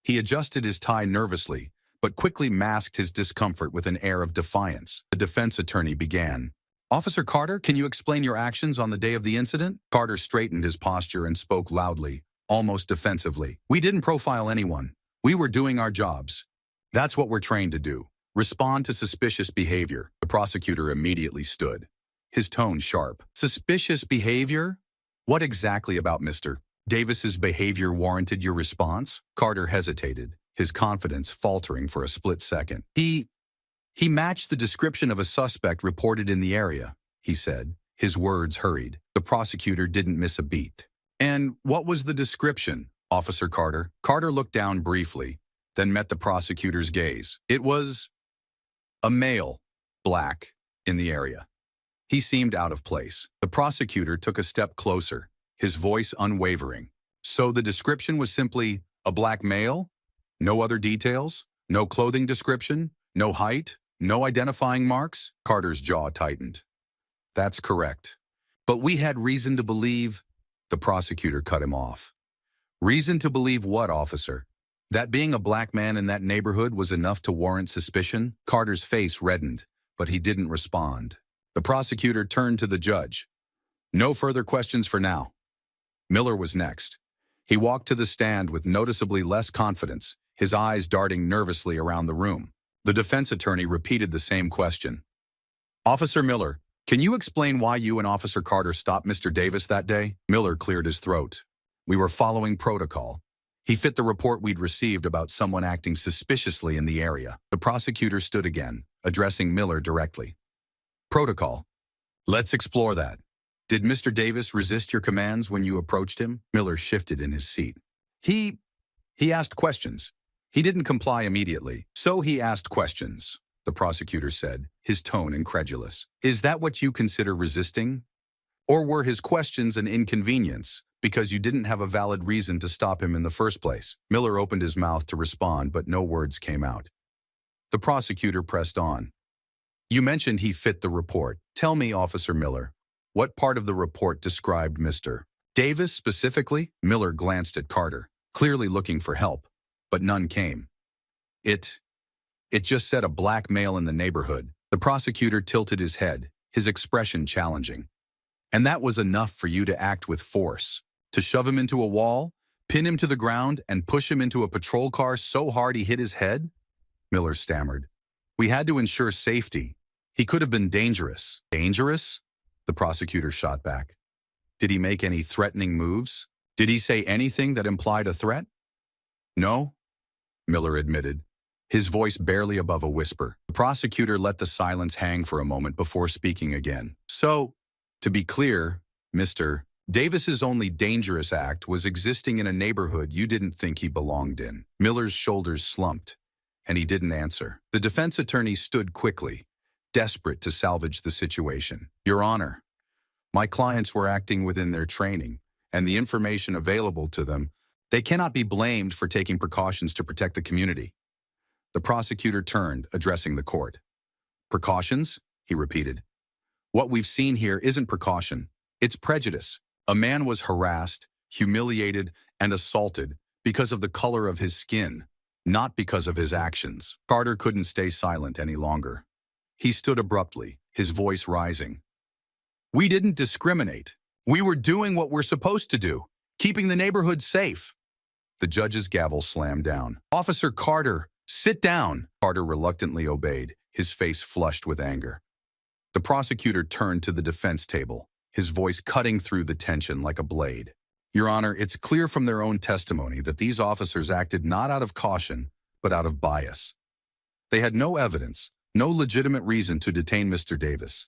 He adjusted his tie nervously, but quickly masked his discomfort with an air of defiance. The defense attorney began. Officer Carter, can you explain your actions on the day of the incident? Carter straightened his posture and spoke loudly, almost defensively. We didn't profile anyone. We were doing our jobs. That's what we're trained to do. Respond to suspicious behavior. The prosecutor immediately stood, his tone sharp. Suspicious behavior? What exactly about Mr. Davis's behavior warranted your response? Carter hesitated, his confidence faltering for a split second. He matched the description of a suspect reported in the area, he said, his words hurried. The prosecutor didn't miss a beat. And what was the description, Officer Carter? Carter looked down briefly, then met the prosecutor's gaze. It was A male, black, in the area. He seemed out of place. The prosecutor took a step closer, his voice unwavering. So the description was simply a black male? No other details? No clothing description? No height? No identifying marks? Carter's jaw tightened. That's correct. But we had reason to believe... The prosecutor cut him off. Reason to believe what, officer? That being a black man in that neighborhood was enough to warrant suspicion? Carter's face reddened, but he didn't respond. The prosecutor turned to the judge. No further questions for now. Miller was next. He walked to the stand with noticeably less confidence, his eyes darting nervously around the room. The defense attorney repeated the same question. Officer Miller, can you explain why you and Officer Carter stopped Mr. Davis that day? Miller cleared his throat. We were following protocol. He fit the report we'd received about someone acting suspiciously in the area. The prosecutor stood again, addressing Miller directly. Protocol. Let's explore that. Did Mr. Davis resist your commands when you approached him? Miller shifted in his seat. He asked questions. He didn't comply immediately, so he asked questions, the prosecutor said, his tone incredulous. Is that what you consider resisting? Or were his questions an inconvenience because you didn't have a valid reason to stop him in the first place? Miller opened his mouth to respond, but no words came out. The prosecutor pressed on. You mentioned he fit the report. Tell me, Officer Miller, what part of the report described Mr. Davis specifically? Miller glanced at Carter, clearly looking for help, but none came. It just said a black male in the neighborhood. The prosecutor tilted his head, his expression challenging. And that was enough for you to act with force, to shove him into a wall, pin him to the ground, and push him into a patrol car so hard he hit his head? Miller stammered. We had to ensure safety. He could have been dangerous. Dangerous? The prosecutor shot back. Did he make any threatening moves? Did he say anything that implied a threat? No, Miller admitted, his voice barely above a whisper. The prosecutor let the silence hang for a moment before speaking again. So, to be clear, Mr. Davis's only dangerous act was existing in a neighborhood you didn't think he belonged in. Miller's shoulders slumped, and he didn't answer. The defense attorney stood quickly, desperate to salvage the situation. Your Honor, my clients were acting within their training, and the information available to them, they cannot be blamed for taking precautions to protect the community. The prosecutor turned, addressing the court. Precautions? He repeated. What we've seen here isn't precaution. It's prejudice. A man was harassed, humiliated, and assaulted because of the color of his skin, not because of his actions. Carter couldn't stay silent any longer. He stood abruptly, his voice rising. We didn't discriminate. We were doing what we're supposed to do, keeping the neighborhood safe. The judge's gavel slammed down. Officer Carter, sit down. Carter reluctantly obeyed, his face flushed with anger. The prosecutor turned to the defense table, his voice cutting through the tension like a blade. Your Honor, it's clear from their own testimony that these officers acted not out of caution, but out of bias. They had no evidence, no legitimate reason to detain Mr. Davis.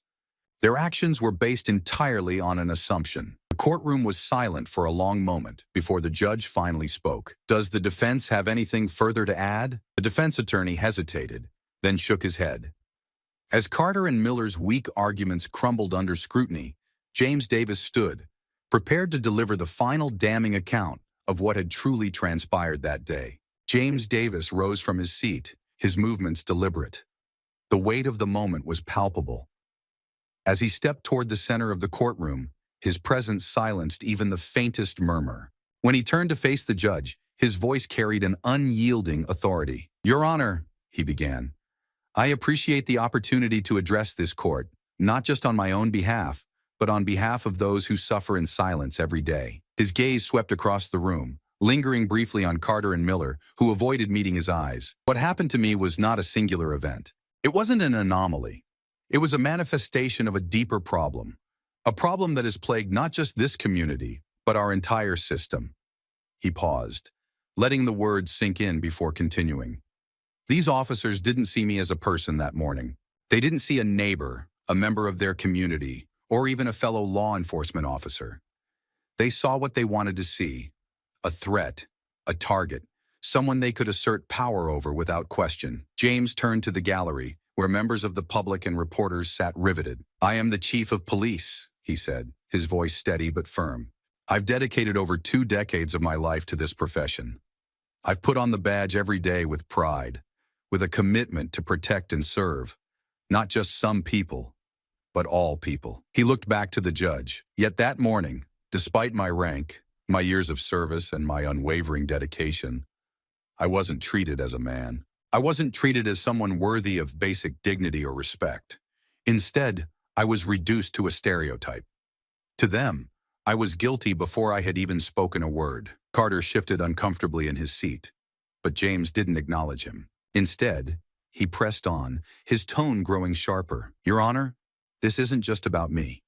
Their actions were based entirely on an assumption. The courtroom was silent for a long moment before the judge finally spoke. Does the defense have anything further to add? The defense attorney hesitated, then shook his head. As Carter and Miller's weak arguments crumbled under scrutiny, James Davis stood, prepared to deliver the final damning account of what had truly transpired that day. James Davis rose from his seat, his movements deliberate. The weight of the moment was palpable. As he stepped toward the center of the courtroom, his presence silenced even the faintest murmur. When he turned to face the judge, his voice carried an unyielding authority. Your Honor, he began, I appreciate the opportunity to address this court, not just on my own behalf, but on behalf of those who suffer in silence every day. His gaze swept across the room, lingering briefly on Carter and Miller, who avoided meeting his eyes. What happened to me was not a singular event. It wasn't an anomaly. It was a manifestation of a deeper problem, a problem that has plagued not just this community, but our entire system. He paused, letting the words sink in before continuing. These officers didn't see me as a person that morning. They didn't see a neighbor, a member of their community, or even a fellow law enforcement officer. They saw what they wanted to see, a threat, a target, someone they could assert power over without question. James turned to the gallery, where members of the public and reporters sat riveted. "I am the chief of police," he said, his voice steady but firm. "I've dedicated over 2 decades of my life to this profession. I've put on the badge every day with pride, with a commitment to protect and serve, not just some people, but all people." He looked back to the judge. "Yet that morning, despite my rank, my years of service, and my unwavering dedication, I wasn't treated as a man. I wasn't treated as someone worthy of basic dignity or respect. Instead, I was reduced to a stereotype. To them, I was guilty before I had even spoken a word." Carter shifted uncomfortably in his seat, but James didn't acknowledge him. Instead, he pressed on, his tone growing sharper. "Your Honor, this isn't just about me.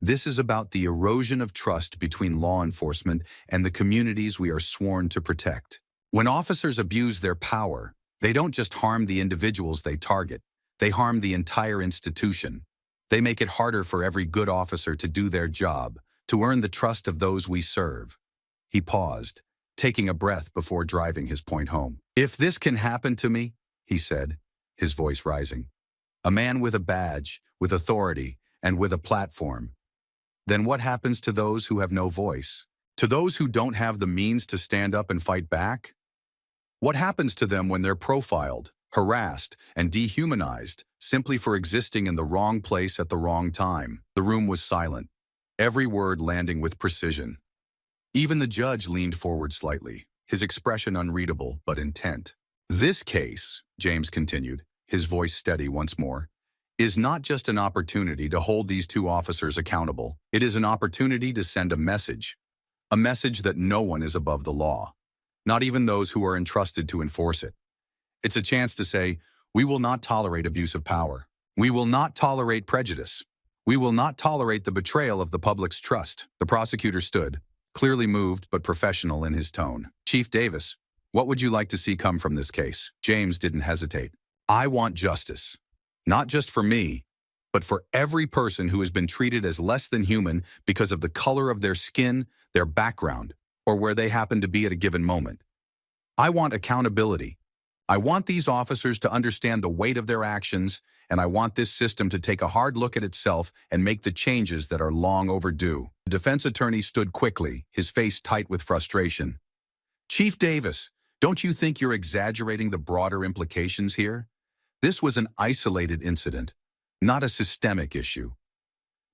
This is about the erosion of trust between law enforcement and the communities we are sworn to protect. When officers abuse their power, they don't just harm the individuals they target, they harm the entire institution. They make it harder for every good officer to do their job, to earn the trust of those we serve." He paused, taking a breath before driving his point home. "If this can happen to me," he said, his voice rising, "a man with a badge, with authority, and with a platform, then what happens to those who have no voice? To those who don't have the means to stand up and fight back? What happens to them when they're profiled, harassed, and dehumanized simply for existing in the wrong place at the wrong time?" The room was silent, every word landing with precision. Even the judge leaned forward slightly, his expression unreadable but intent. "This case," James continued, his voice steady once more, "is not just an opportunity to hold these 2 officers accountable. It is an opportunity to send a message that no one is above the law, not even those who are entrusted to enforce it. It's a chance to say, we will not tolerate abuse of power. We will not tolerate prejudice. We will not tolerate the betrayal of the public's trust." The prosecutor stood, clearly moved but professional in his tone. "Chief Davis, what would you like to see come from this case?" James didn't hesitate. "I want justice. Not just for me, but for every person who has been treated as less than human because of the color of their skin, their background, or where they happen to be at a given moment. I want accountability. I want these officers to understand the weight of their actions, and I want this system to take a hard look at itself and make the changes that are long overdue." The defense attorney stood quickly, his face tight with frustration. "Chief Davis, don't you think you're exaggerating the broader implications here? This was an isolated incident, not a systemic issue."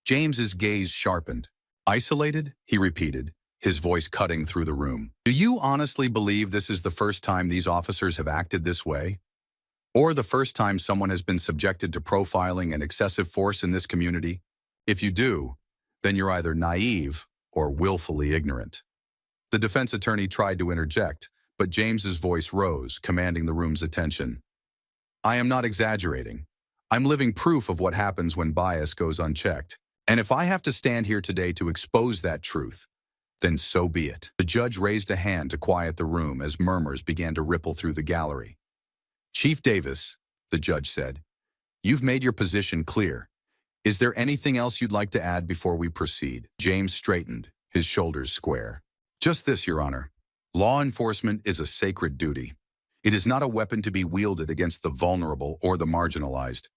James's gaze sharpened. "Isolated?" he repeated, his voice cutting through the room. "Do you honestly believe this is the first time these officers have acted this way? Or the first time someone has been subjected to profiling and excessive force in this community? If you do, then you're either naive or willfully ignorant." The defense attorney tried to interject, but James's voice rose, commanding the room's attention. "I am not exaggerating. I'm living proof of what happens when bias goes unchecked. And if I have to stand here today to expose that truth, then so be it." The judge raised a hand to quiet the room as murmurs began to ripple through the gallery. "Chief Davis," the judge said, "you've made your position clear. Is there anything else you'd like to add before we proceed?" James straightened, his shoulders square. "Just this, Your Honor. Law enforcement is a sacred duty. It is not a weapon to be wielded against the vulnerable or the marginalized.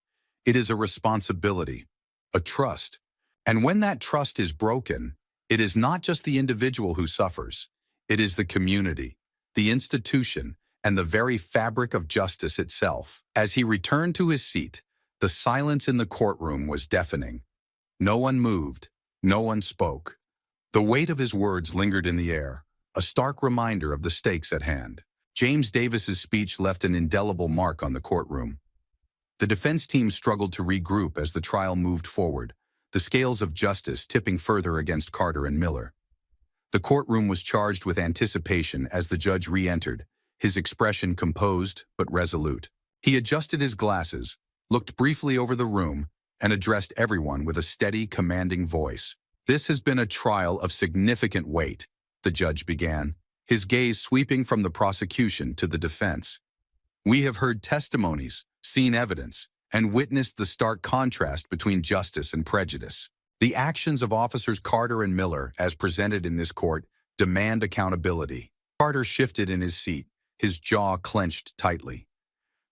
It is a responsibility, a trust. And when that trust is broken, it is not just the individual who suffers. It is the community, the institution, and the very fabric of justice itself." As he returned to his seat, the silence in the courtroom was deafening. No one moved, no one spoke. The weight of his words lingered in the air, a stark reminder of the stakes at hand. James Davis's speech left an indelible mark on the courtroom. The defense team struggled to regroup as the trial moved forward, the scales of justice tipping further against Carter and Miller. The courtroom was charged with anticipation as the judge re-entered, his expression composed but resolute. He adjusted his glasses, looked briefly over the room, and addressed everyone with a steady, commanding voice. "This has been a trial of significant weight," the judge began, his gaze sweeping from the prosecution to the defense. "We have heard testimonies, seen evidence, and witnessed the stark contrast between justice and prejudice. The actions of Officers Carter and Miller, as presented in this court, demand accountability." Carter shifted in his seat, his jaw clenched tightly.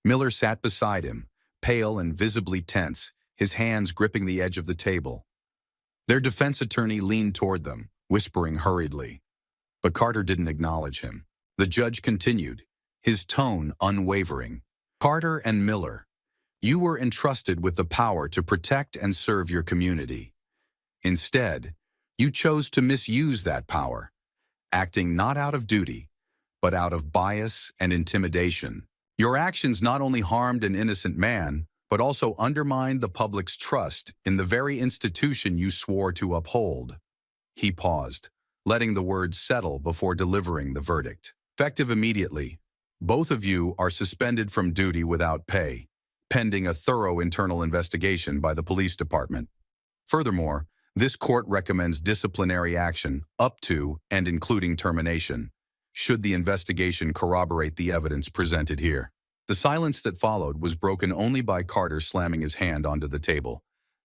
Miller sat beside him, pale and visibly tense, his hands gripping the edge of the table. Their defense attorney leaned toward them, whispering hurriedly. But Carter didn't acknowledge him. The judge continued, his tone unwavering. Carter and Miller, you were entrusted with the power to protect and serve your community. Instead, you chose to misuse that power, acting not out of duty, but out of bias and intimidation. Your actions not only harmed an innocent man, but also undermined the public's trust in the very institution you swore to uphold. He paused, letting the words settle before delivering the verdict. Effective immediately, both of you are suspended from duty without pay, pending a thorough internal investigation by the police department. Furthermore, this court recommends disciplinary action up to and including termination, should the investigation corroborate the evidence presented here. The silence that followed was broken only by Carter slamming his hand onto the table,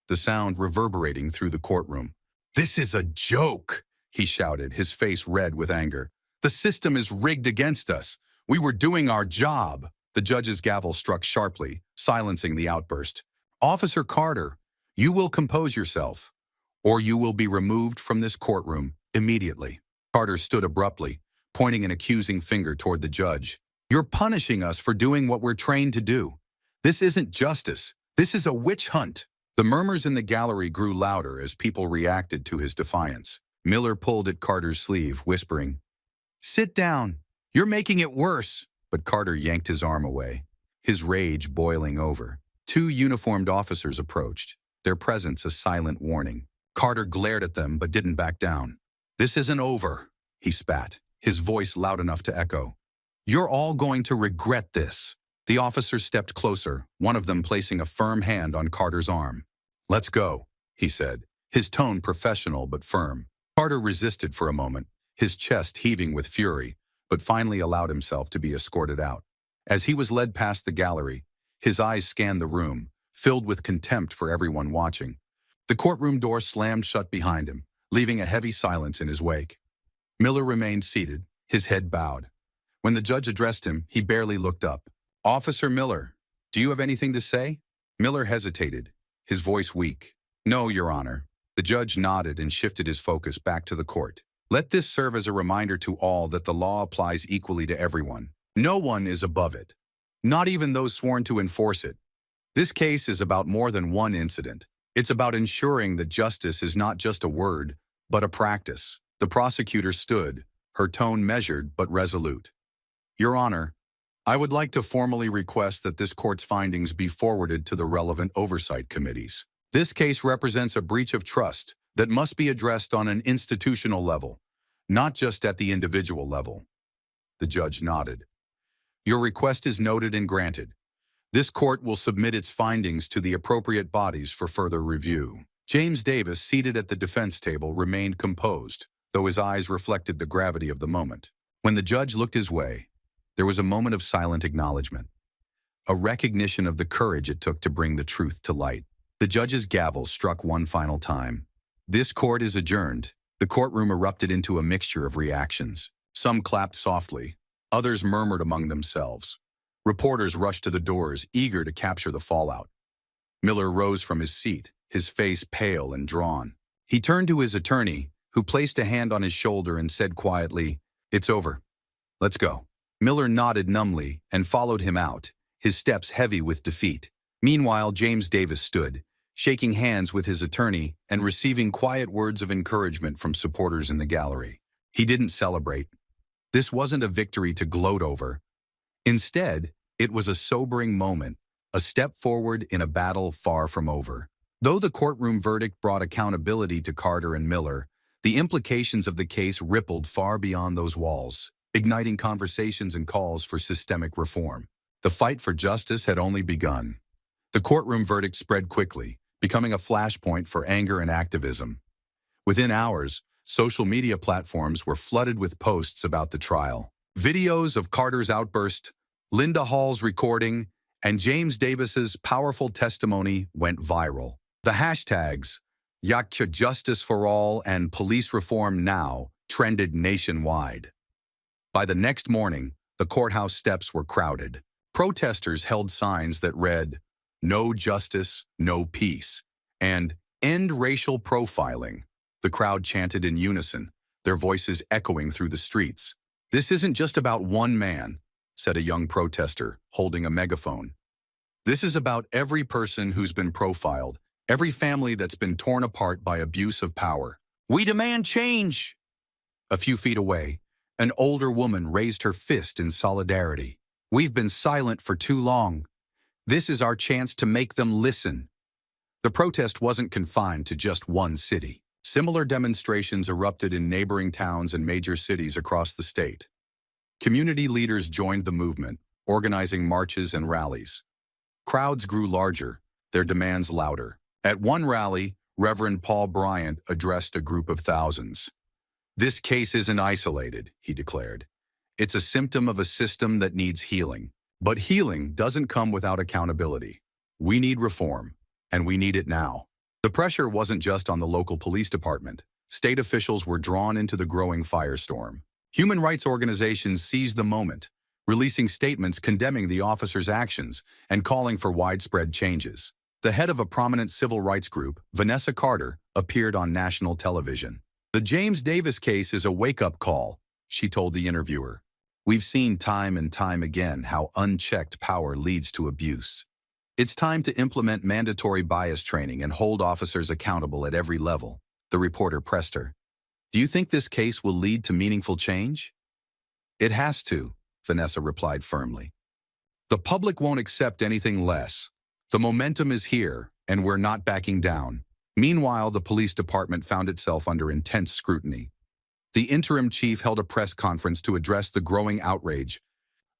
the sound reverberating through the courtroom. "This is a joke," he shouted, his face red with anger. "The system is rigged against us. We were doing our job." The judge's gavel struck sharply, silencing the outburst. "Officer Carter, you will compose yourself, or you will be removed from this courtroom immediately." Carter stood abruptly, pointing an accusing finger toward the judge. "You're punishing us for doing what we're trained to do. This isn't justice. This is a witch hunt." The murmurs in the gallery grew louder as people reacted to his defiance. Miller pulled at Carter's sleeve, whispering, "Sit down. You're making it worse." But Carter yanked his arm away, his rage boiling over. Two uniformed officers approached, their presence a silent warning. Carter glared at them but didn't back down. "This isn't over," he spat, his voice loud enough to echo. "You're all going to regret this." The officers stepped closer, one of them placing a firm hand on Carter's arm. "Let's go," he said, his tone professional but firm. Carter resisted for a moment, his chest heaving with fury, but finally allowed himself to be escorted out. As he was led past the gallery, his eyes scanned the room, filled with contempt for everyone watching. The courtroom door slammed shut behind him, leaving a heavy silence in his wake. Miller remained seated, his head bowed. When the judge addressed him, he barely looked up. "Officer Miller, do you have anything to say?" Miller hesitated, his voice weak. "No, Your Honor." The judge nodded and shifted his focus back to the court. "Let this serve as a reminder to all that the law applies equally to everyone. No one is above it, not even those sworn to enforce it. This case is about more than one incident. It's about ensuring that justice is not just a word, but a practice." The prosecutor stood, her tone measured but resolute. "Your Honor, I would like to formally request that this court's findings be forwarded to the relevant oversight committees. This case represents a breach of trust that must be addressed on an institutional level, not just at the individual level." The judge nodded. "Your request is noted and granted. This court will submit its findings to the appropriate bodies for further review." James Davis, seated at the defense table, remained composed, though his eyes reflected the gravity of the moment. When the judge looked his way, there was a moment of silent acknowledgement, a recognition of the courage it took to bring the truth to light. The judge's gavel struck one final time. "This court is adjourned." The courtroom erupted into a mixture of reactions. Some clapped softly, others murmured among themselves. Reporters rushed to the doors, eager to capture the fallout. Miller rose from his seat, his face pale and drawn. He turned to his attorney, who placed a hand on his shoulder and said quietly, "It's over. Let's go." Miller nodded numbly and followed him out, his steps heavy with defeat. Meanwhile, James Davis stood, shaking hands with his attorney and receiving quiet words of encouragement from supporters in the gallery. He didn't celebrate. This wasn't a victory to gloat over. Instead, it was a sobering moment, a step forward in a battle far from over. Though the courtroom verdict brought accountability to Carter and Miller, the implications of the case rippled far beyond those walls, igniting conversations and calls for systemic reform. The fight for justice had only begun. The courtroom verdict spread quickly, becoming a flashpoint for anger and activism. Within hours, social media platforms were flooded with posts about the trial. Videos of Carter's outburst, Linda Hall's recording, and James Davis's powerful testimony went viral. The hashtags, Yakya Justice for All and Police Reform Now, trended nationwide. By the next morning, the courthouse steps were crowded. Protesters held signs that read, No justice, no peace. And end racial profiling. The crowd chanted in unison, their voices echoing through the streets. This isn't just about one man, said a young protester, holding a megaphone. This is about every person who's been profiled, every family that's been torn apart by abuse of power. We demand change! A few feet away, an older woman raised her fist in solidarity. We've been silent for too long. This is our chance to make them listen. The protest wasn't confined to just one city. Similar demonstrations erupted in neighboring towns and major cities across the state. Community leaders joined the movement, organizing marches and rallies. Crowds grew larger, their demands louder. At one rally, Reverend Paul Bryant addressed a group of thousands. This case isn't isolated, he declared. It's a symptom of a system that needs healing. But healing doesn't come without accountability. We need reform, and we need it now. The pressure wasn't just on the local police department. State officials were drawn into the growing firestorm. Human rights organizations seized the moment, releasing statements condemning the officers' actions and calling for widespread changes. The head of a prominent civil rights group, Vanessa Carter, appeared on national television. The James Davis case is a wake-up call, she told the interviewer. We've seen time and time again how unchecked power leads to abuse. It's time to implement mandatory bias training and hold officers accountable at every level, the reporter pressed her. Do you think this case will lead to meaningful change? It has to, Vanessa replied firmly. The public won't accept anything less. The momentum is here, and we're not backing down. Meanwhile, the police department found itself under intense scrutiny. The interim chief held a press conference to address the growing outrage.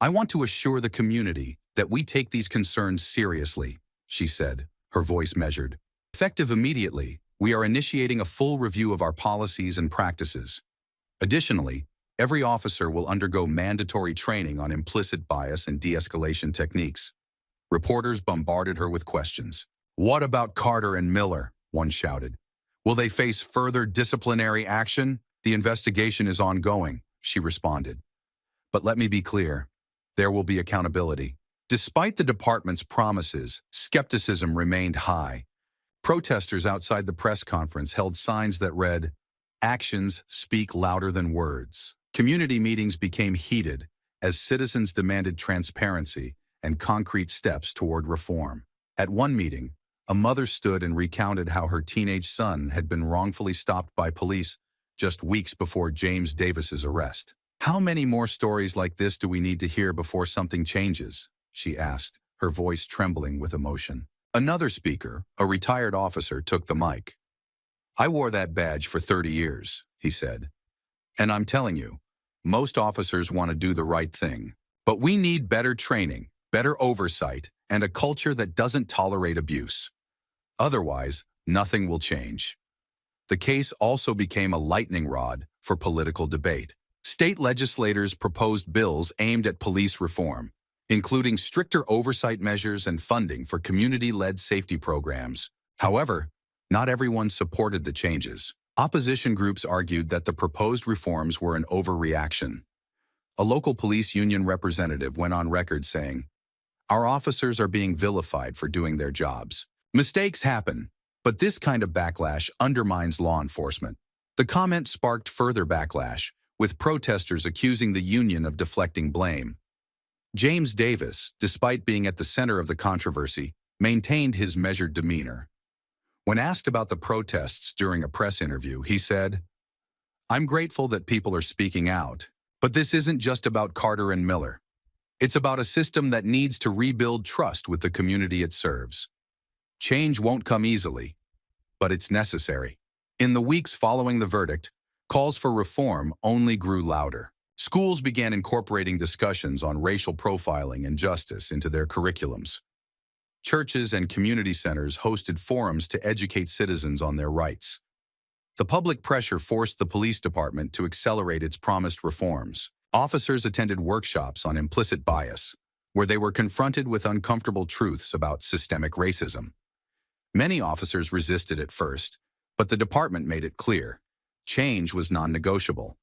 I want to assure the community that we take these concerns seriously, she said, her voice measured. Effective immediately, we are initiating a full review of our policies and practices. Additionally, every officer will undergo mandatory training on implicit bias and de-escalation techniques. Reporters bombarded her with questions. What about Carter and Miller? One shouted. Will they face further disciplinary action? The investigation is ongoing, she responded. But let me be clear, there will be accountability. Despite the department's promises, skepticism remained high. Protesters outside the press conference held signs that read, "Actions speak louder than words." Community meetings became heated as citizens demanded transparency and concrete steps toward reform. At one meeting, a mother stood and recounted how her teenage son had been wrongfully stopped by police just weeks before James Davis's arrest. How many more stories like this do we need to hear before something changes? She asked, her voice trembling with emotion. Another speaker, a retired officer, took the mic. I wore that badge for 30 years, he said. And I'm telling you, most officers want to do the right thing. But we need better training, better oversight, and a culture that doesn't tolerate abuse. Otherwise, nothing will change. The case also became a lightning rod for political debate. State legislators proposed bills aimed at police reform, including stricter oversight measures and funding for community-led safety programs. However, not everyone supported the changes. Opposition groups argued that the proposed reforms were an overreaction. A local police union representative went on record saying, "Our officers are being vilified for doing their jobs. Mistakes happen, but this kind of backlash undermines law enforcement." The comment sparked further backlash, with protesters accusing the union of deflecting blame. James Davis, despite being at the center of the controversy, maintained his measured demeanor. When asked about the protests during a press interview, he said, "I'm grateful that people are speaking out, but this isn't just about Carter and Miller. It's about a system that needs to rebuild trust with the community it serves. Change won't come easily, but it's necessary." In the weeks following the verdict, calls for reform only grew louder. Schools began incorporating discussions on racial profiling and justice into their curriculums. Churches and community centers hosted forums to educate citizens on their rights. The public pressure forced the police department to accelerate its promised reforms. Officers attended workshops on implicit bias, where they were confronted with uncomfortable truths about systemic racism. Many officers resisted at first, but the department made it clear. Change was non-negotiable.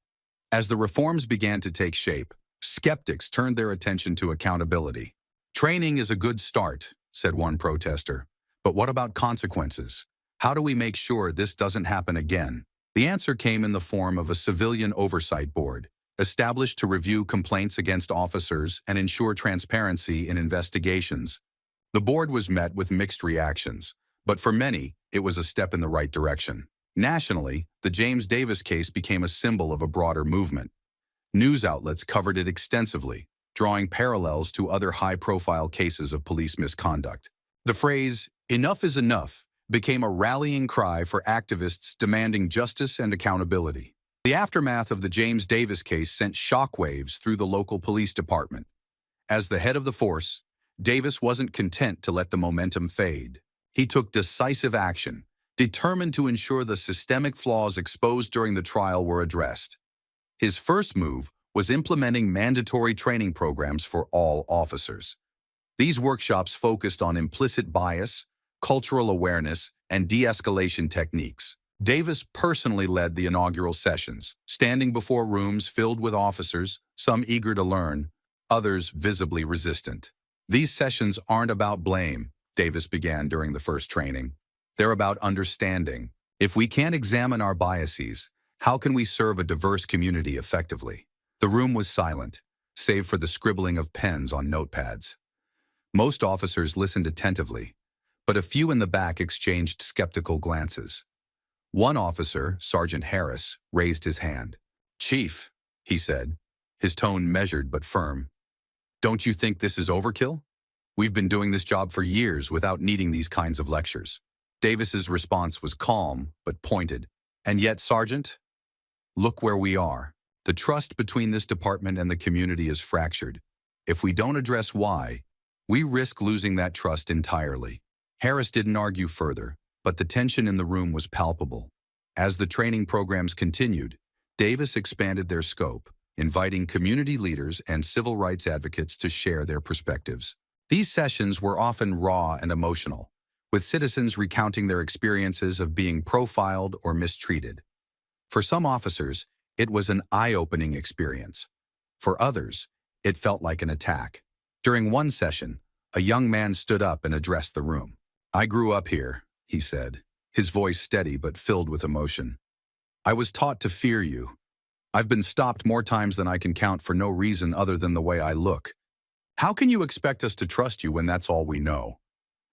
As the reforms began to take shape, skeptics turned their attention to accountability. Training is a good start, said one protester. But what about consequences? How do we make sure this doesn't happen again? The answer came in the form of a civilian oversight board, established to review complaints against officers and ensure transparency in investigations. The board was met with mixed reactions, but for many, it was a step in the right direction. Nationally, the James Davis case became a symbol of a broader movement. News outlets covered it extensively, drawing parallels to other high-profile cases of police misconduct. The phrase, "enough is enough," became a rallying cry for activists demanding justice and accountability. The aftermath of the James Davis case sent shockwaves through the local police department. As the head of the force, Davis wasn't content to let the momentum fade. He took decisive action, determined to ensure the systemic flaws exposed during the trial were addressed. His first move was implementing mandatory training programs for all officers. These workshops focused on implicit bias, cultural awareness, and de-escalation techniques. Davis personally led the inaugural sessions, standing before rooms filled with officers, some eager to learn, others visibly resistant. "These sessions aren't about blame," Davis began during the first training. "They're about understanding. If we can't examine our biases, how can we serve a diverse community effectively?" The room was silent, save for the scribbling of pens on notepads. Most officers listened attentively, but a few in the back exchanged skeptical glances. One officer, Sergeant Harris, raised his hand. "Chief," he said, his tone measured but firm, "don't you think this is overkill? We've been doing this job for years without needing these kinds of lectures." Davis's response was calm but pointed. "And yet, Sergeant, look where we are. The trust between this department and the community is fractured. If we don't address why, we risk losing that trust entirely." Harris didn't argue further, but the tension in the room was palpable. As the training programs continued, Davis expanded their scope, inviting community leaders and civil rights advocates to share their perspectives. These sessions were often raw and emotional, with citizens recounting their experiences of being profiled or mistreated. For some officers, it was an eye-opening experience. For others, it felt like an attack. During one session, a young man stood up and addressed the room. "I grew up here," he said, his voice steady but filled with emotion. "I was taught to fear you. I've been stopped more times than I can count for no reason other than the way I look. How can you expect us to trust you when that's all we know?"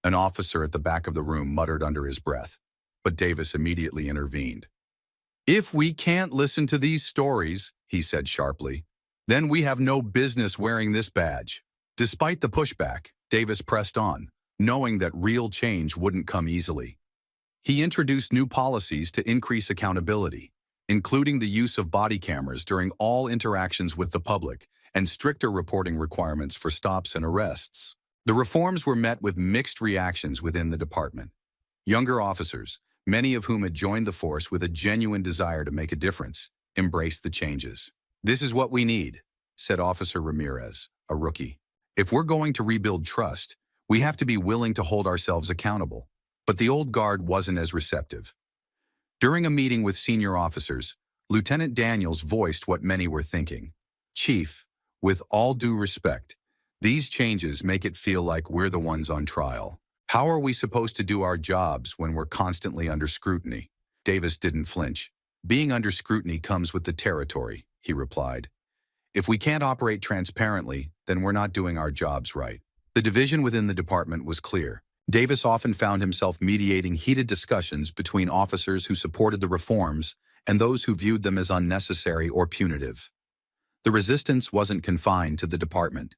An officer at the back of the room muttered under his breath, but Davis immediately intervened. "If we can't listen to these stories," he said sharply, "then we have no business wearing this badge." Despite the pushback, Davis pressed on, knowing that real change wouldn't come easily. He introduced new policies to increase accountability, including the use of body cameras during all interactions with the public and stricter reporting requirements for stops and arrests. The reforms were met with mixed reactions within the department. Younger officers, many of whom had joined the force with a genuine desire to make a difference, embraced the changes. "This is what we need," said Officer Ramirez, a rookie. "If we're going to rebuild trust, we have to be willing to hold ourselves accountable." But the old guard wasn't as receptive. During a meeting with senior officers, Lieutenant Daniels voiced what many were thinking. "Chief, with all due respect, these changes make it feel like we're the ones on trial. How are we supposed to do our jobs when we're constantly under scrutiny?" Davis didn't flinch. "Being under scrutiny comes with the territory," he replied. "If we can't operate transparently, then we're not doing our jobs right." The division within the department was clear. Davis often found himself mediating heated discussions between officers who supported the reforms and those who viewed them as unnecessary or punitive. The resistance wasn't confined to the department.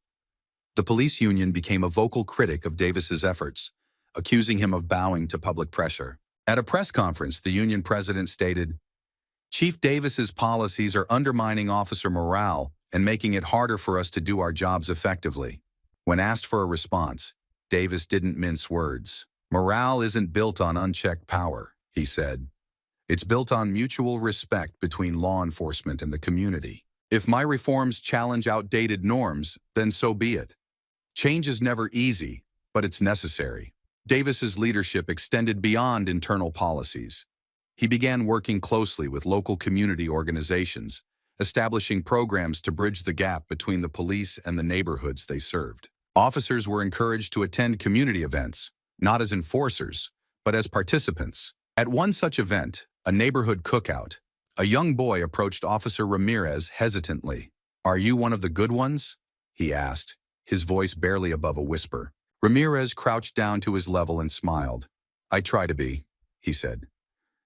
The police union became a vocal critic of Davis's efforts, accusing him of bowing to public pressure. At a press conference, the union president stated, "Chief Davis's policies are undermining officer morale and making it harder for us to do our jobs effectively." When asked for a response, Davis didn't mince words. "Morale isn't built on unchecked power," he said. "It's built on mutual respect between law enforcement and the community. If my reforms challenge outdated norms, then so be it. Change is never easy, but it's necessary." Davis's leadership extended beyond internal policies. He began working closely with local community organizations, establishing programs to bridge the gap between the police and the neighborhoods they served. Officers were encouraged to attend community events, not as enforcers, but as participants. At one such event, a neighborhood cookout, a young boy approached Officer Ramirez hesitantly. "Are you one of the good ones?" he asked, his voice barely above a whisper. Ramirez crouched down to his level and smiled. "I try to be," he said,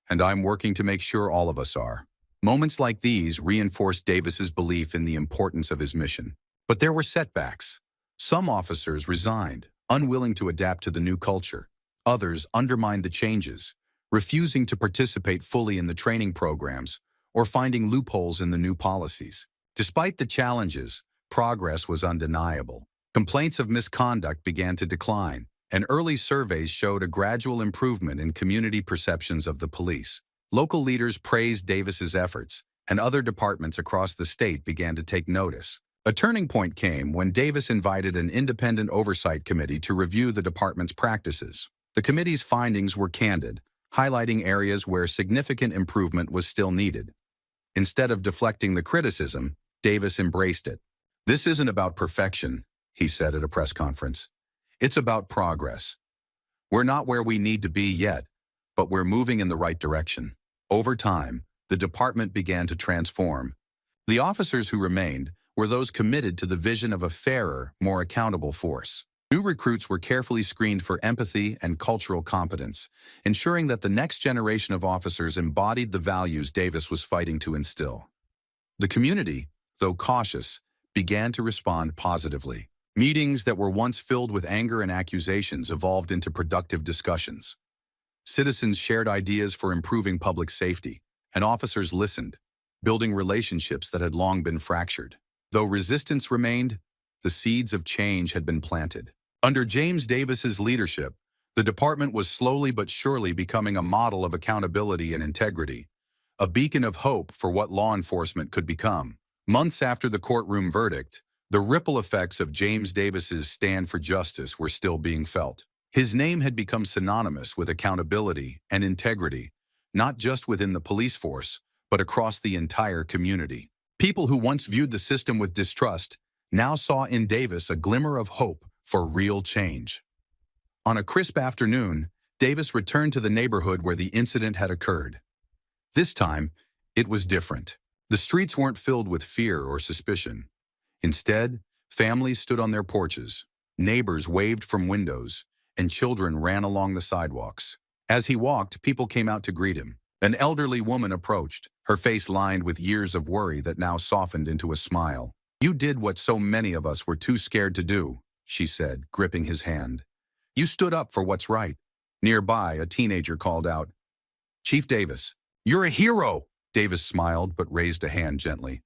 "and I'm working to make sure all of us are." Moments like these reinforced Davis's belief in the importance of his mission. But there were setbacks. Some officers resigned, unwilling to adapt to the new culture. Others undermined the changes, refusing to participate fully in the training programs or finding loopholes in the new policies. Despite the challenges, progress was undeniable. Complaints of misconduct began to decline, and early surveys showed a gradual improvement in community perceptions of the police. Local leaders praised Davis's efforts, and other departments across the state began to take notice. A turning point came when Davis invited an independent oversight committee to review the department's practices. The committee's findings were candid, highlighting areas where significant improvement was still needed. Instead of deflecting the criticism, Davis embraced it. "This isn't about perfection," he said at a press conference. "It's about progress. We're not where we need to be yet, but we're moving in the right direction." Over time, the department began to transform. The officers who remained were those committed to the vision of a fairer, more accountable force. New recruits were carefully screened for empathy and cultural competence, ensuring that the next generation of officers embodied the values Davis was fighting to instill. The community, though cautious, began to respond positively. Meetings that were once filled with anger and accusations evolved into productive discussions. Citizens shared ideas for improving public safety, and officers listened, building relationships that had long been fractured. Though resistance remained, the seeds of change had been planted. Under James Davis's leadership, the department was slowly but surely becoming a model of accountability and integrity, a beacon of hope for what law enforcement could become. Months after the courtroom verdict, the ripple effects of James Davis's stand for justice were still being felt. His name had become synonymous with accountability and integrity, not just within the police force, but across the entire community. People who once viewed the system with distrust now saw in Davis a glimmer of hope for real change. On a crisp afternoon, Davis returned to the neighborhood where the incident had occurred. This time, it was different. The streets weren't filled with fear or suspicion. Instead, families stood on their porches, neighbors waved from windows, and children ran along the sidewalks. As he walked, people came out to greet him. An elderly woman approached, her face lined with years of worry that now softened into a smile. "You did what so many of us were too scared to do," she said, gripping his hand. "You stood up for what's right." Nearby, a teenager called out, "Chief Davis, you're a hero!" Davis smiled but raised a hand gently.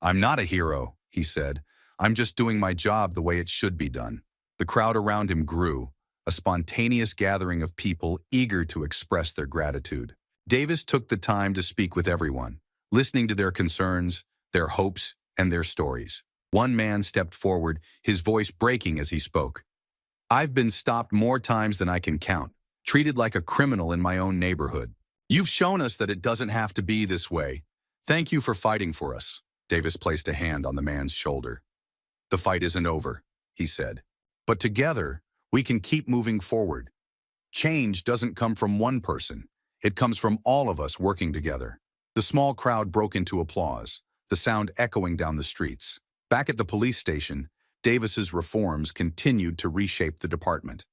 "I'm not a hero," he said. "I'm just doing my job the way it should be done." The crowd around him grew, a spontaneous gathering of people eager to express their gratitude. Davis took the time to speak with everyone, listening to their concerns, their hopes, and their stories. One man stepped forward, his voice breaking as he spoke. "I've been stopped more times than I can count, treated like a criminal in my own neighborhood. You've shown us that it doesn't have to be this way. Thank you for fighting for us." Davis placed a hand on the man's shoulder. "The fight isn't over," he said. "But together, we can keep moving forward. Change doesn't come from one person. It comes from all of us working together." The small crowd broke into applause, the sound echoing down the streets. Back at the police station, Davis's reforms continued to reshape the department.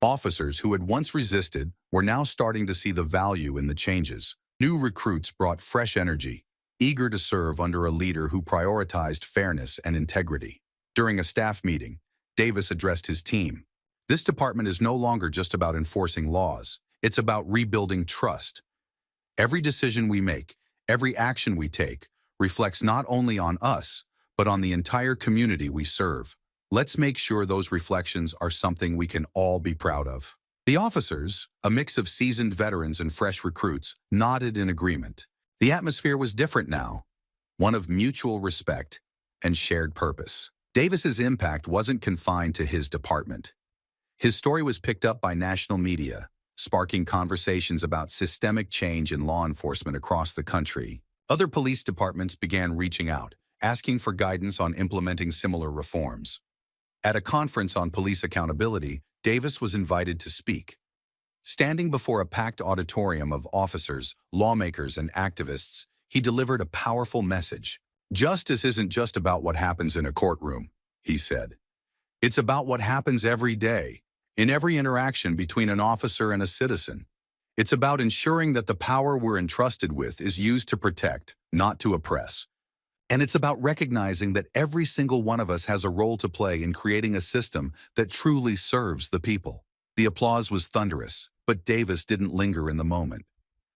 Officers who had once resisted were now starting to see the value in the changes. New recruits brought fresh energy, eager to serve under a leader who prioritized fairness and integrity. During a staff meeting, Davis addressed his team. "This department is no longer just about enforcing laws. It's about rebuilding trust. Every decision we make, every action we take, reflects not only on us, but on the entire community we serve. Let's make sure those reflections are something we can all be proud of." The officers, a mix of seasoned veterans and fresh recruits, nodded in agreement. The atmosphere was different now, one of mutual respect and shared purpose. Davis's impact wasn't confined to his department. His story was picked up by national media, sparking conversations about systemic change in law enforcement across the country. Other police departments began reaching out, asking for guidance on implementing similar reforms. At a conference on police accountability, Davis was invited to speak. Standing before a packed auditorium of officers, lawmakers, and activists, he delivered a powerful message. Justice isn't just about what happens in a courtroom, he said. It's about what happens every day, in every interaction between an officer and a citizen. It's about ensuring that the power we're entrusted with is used to protect, not to oppress. And it's about recognizing that every single one of us has a role to play in creating a system that truly serves the people. The applause was thunderous, but Davis didn't linger in the moment.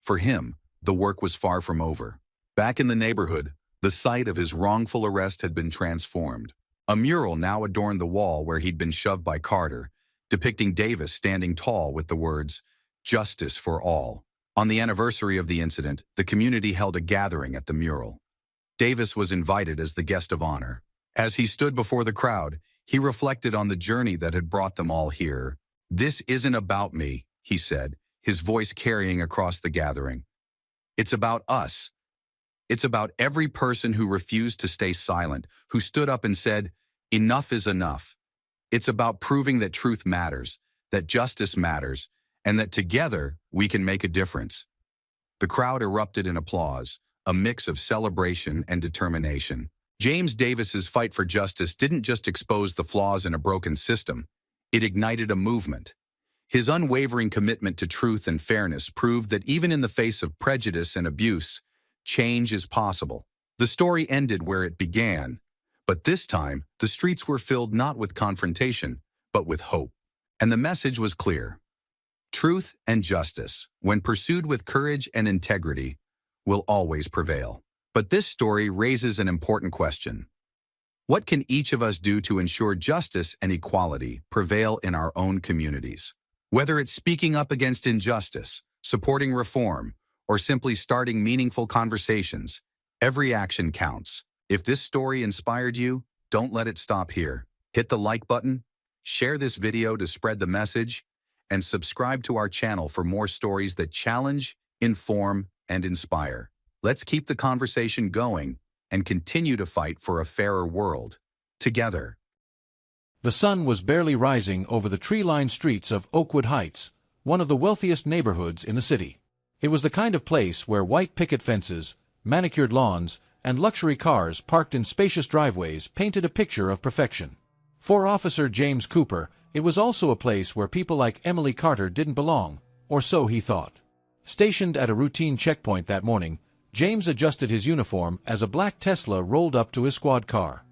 For him, the work was far from over. Back in the neighborhood, the site of his wrongful arrest had been transformed. A mural now adorned the wall where he'd been shoved by Carter, depicting Davis standing tall with the words, "Justice for all." On the anniversary of the incident, the community held a gathering at the mural. Davis was invited as the guest of honor. As he stood before the crowd, he reflected on the journey that had brought them all here. "This isn't about me," he said, his voice carrying across the gathering. "It's about us. It's about every person who refused to stay silent, who stood up and said, 'Enough is enough.' It's about proving that truth matters, that justice matters, and that together we can make a difference." The crowd erupted in applause, a mix of celebration and determination. James Davis's fight for justice didn't just expose the flaws in a broken system, it ignited a movement. His unwavering commitment to truth and fairness proved that even in the face of prejudice and abuse, change is possible. The story ended where it began, but this time, the streets were filled not with confrontation, but with hope. And the message was clear. Truth and justice, when pursued with courage and integrity, will always prevail. But this story raises an important question. What can each of us do to ensure justice and equality prevail in our own communities? Whether it's speaking up against injustice, supporting reform, or simply starting meaningful conversations, every action counts. If this story inspired you, don't let it stop here. Hit the like button, share this video to spread the message, and subscribe to our channel for more stories that challenge, inform, and inspire. Let's keep the conversation going and continue to fight for a fairer world, together. The sun was barely rising over the tree-lined streets of Oakwood Heights, one of the wealthiest neighborhoods in the city. It was the kind of place where white picket fences, manicured lawns, and luxury cars parked in spacious driveways painted a picture of perfection. For Officer James Cooper, it was also a place where people like Emily Carter didn't belong, or so he thought. Stationed at a routine checkpoint that morning, James adjusted his uniform as a black Tesla rolled up to his squad car.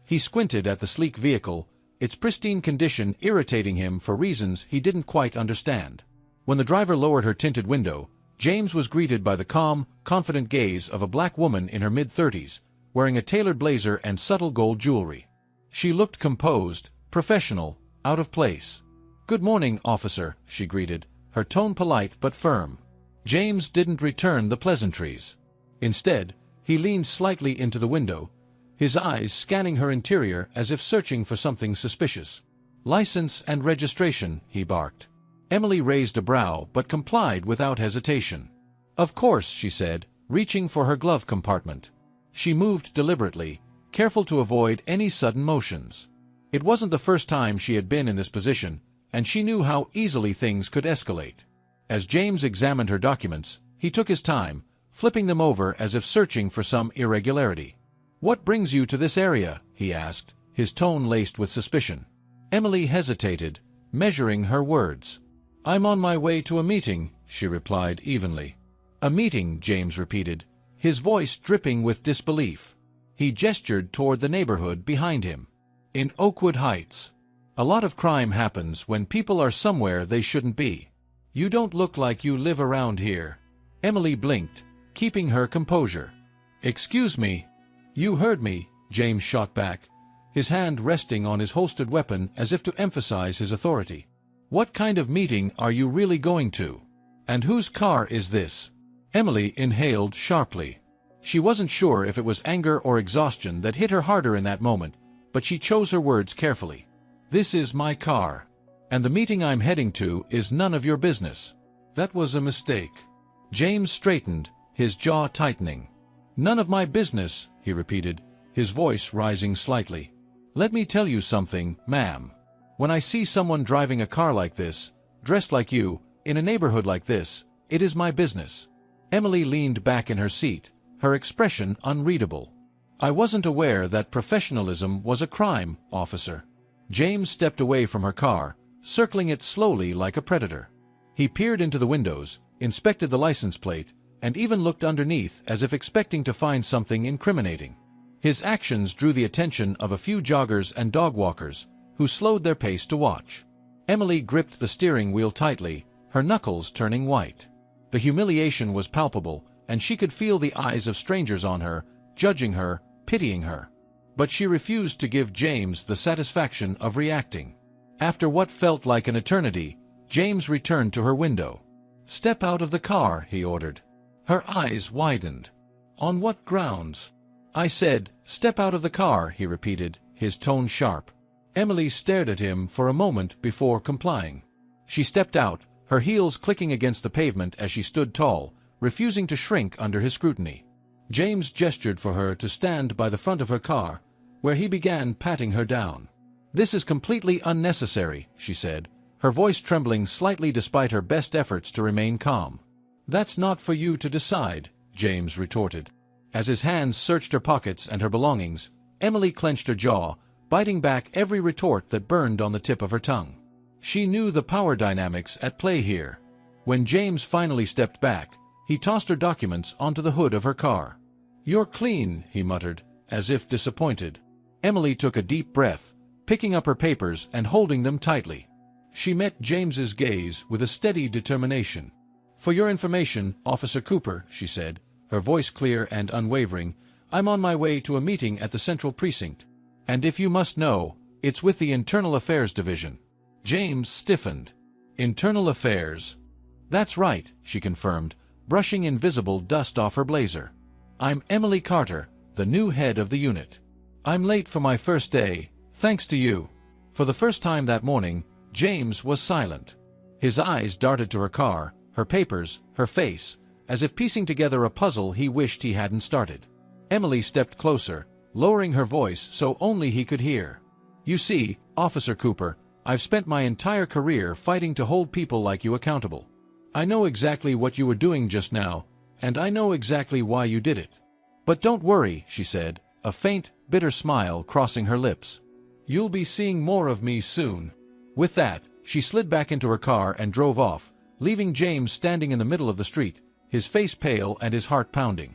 He squinted at the sleek vehicle, its pristine condition irritating him for reasons he didn't quite understand. When the driver lowered her tinted window, James was greeted by the calm, confident gaze of a black woman in her mid-30s, wearing a tailored blazer and subtle gold jewelry. She looked composed, professional, out of place. "Good morning, officer," she greeted, her tone polite but firm. James didn't return the pleasantries. Instead, he leaned slightly into the window, his eyes scanning her interior as if searching for something suspicious. "License and registration," he barked. Emily raised a brow but complied without hesitation. "Of course," she said, reaching for her glove compartment. She moved deliberately, careful to avoid any sudden motions. It wasn't the first time she had been in this position, and she knew how easily things could escalate. As James examined her documents, he took his time, flipping them over as if searching for some irregularity. "What brings you to this area?" he asked, his tone laced with suspicion. Emily hesitated, measuring her words. "I'm on my way to a meeting," she replied evenly. "A meeting," James repeated, his voice dripping with disbelief. He gestured toward the neighborhood behind him. "In Oakwood Heights. A lot of crime happens when people are somewhere they shouldn't be. You don't look like you live around here." Emily blinked, keeping her composure. "Excuse me." "You heard me," James shot back, his hand resting on his holstered weapon as if to emphasize his authority. "What kind of meeting are you really going to? And whose car is this?" Emily inhaled sharply. She wasn't sure if it was anger or exhaustion that hit her harder in that moment, but she chose her words carefully. "This is my car. And the meeting I'm heading to is none of your business." "That was a mistake." James straightened, his jaw tightening. "None of my business," he repeated, his voice rising slightly. Let me tell you something, ma'am. When I see someone driving a car like this, dressed like you, in a neighborhood like this, it is my business." Emily leaned back in her seat, her expression unreadable. "I wasn't aware that professionalism was a crime, officer." James stepped away from her car, circling it slowly like a predator. He peered into the windows, inspected the license plate, and even looked underneath as if expecting to find something incriminating. His actions drew the attention of a few joggers and dog walkers, who slowed their pace to watch. Emily gripped the steering wheel tightly, her knuckles turning white. The humiliation was palpable, and she could feel the eyes of strangers on her, judging her, pitying her. But she refused to give James the satisfaction of reacting. After what felt like an eternity, James returned to her window. "Step out of the car," he ordered. Her eyes widened. "On what grounds?" "I said, step out of the car," he repeated, his tone sharp. Emily stared at him for a moment before complying. She stepped out, her heels clicking against the pavement as she stood tall, refusing to shrink under his scrutiny. James gestured for her to stand by the front of her car, where he began patting her down. "This is completely unnecessary," she said, her voice trembling slightly despite her best efforts to remain calm. "That's not for you to decide," James retorted. As his hands searched her pockets and her belongings, Emily clenched her jaw, biting back every retort that burned on the tip of her tongue. She knew the power dynamics at play here. When James finally stepped back, he tossed her documents onto the hood of her car. "You're clean," he muttered, as if disappointed. Emily took a deep breath, picking up her papers and holding them tightly. She met James's gaze with a steady determination. "For your information, Officer Cooper," she said, her voice clear and unwavering, "I'm on my way to a meeting at the Central Precinct. And if you must know, it's with the Internal Affairs Division." James stiffened. "Internal Affairs?" "That's right," she confirmed, brushing invisible dust off her blazer. "I'm Emily Carter, the new head of the unit. I'm late for my first day, thanks to you." For the first time that morning, James was silent. His eyes darted to her car, her papers, her face, as if piecing together a puzzle he wished he hadn't started. Emily stepped closer, lowering her voice so only he could hear. "You see, Officer Cooper, I've spent my entire career fighting to hold people like you accountable. I know exactly what you were doing just now, and I know exactly why you did it. But don't worry," she said, a faint, bitter smile crossing her lips. "You'll be seeing more of me soon." With that, she slid back into her car and drove off, leaving James standing in the middle of the street, his face pale and his heart pounding.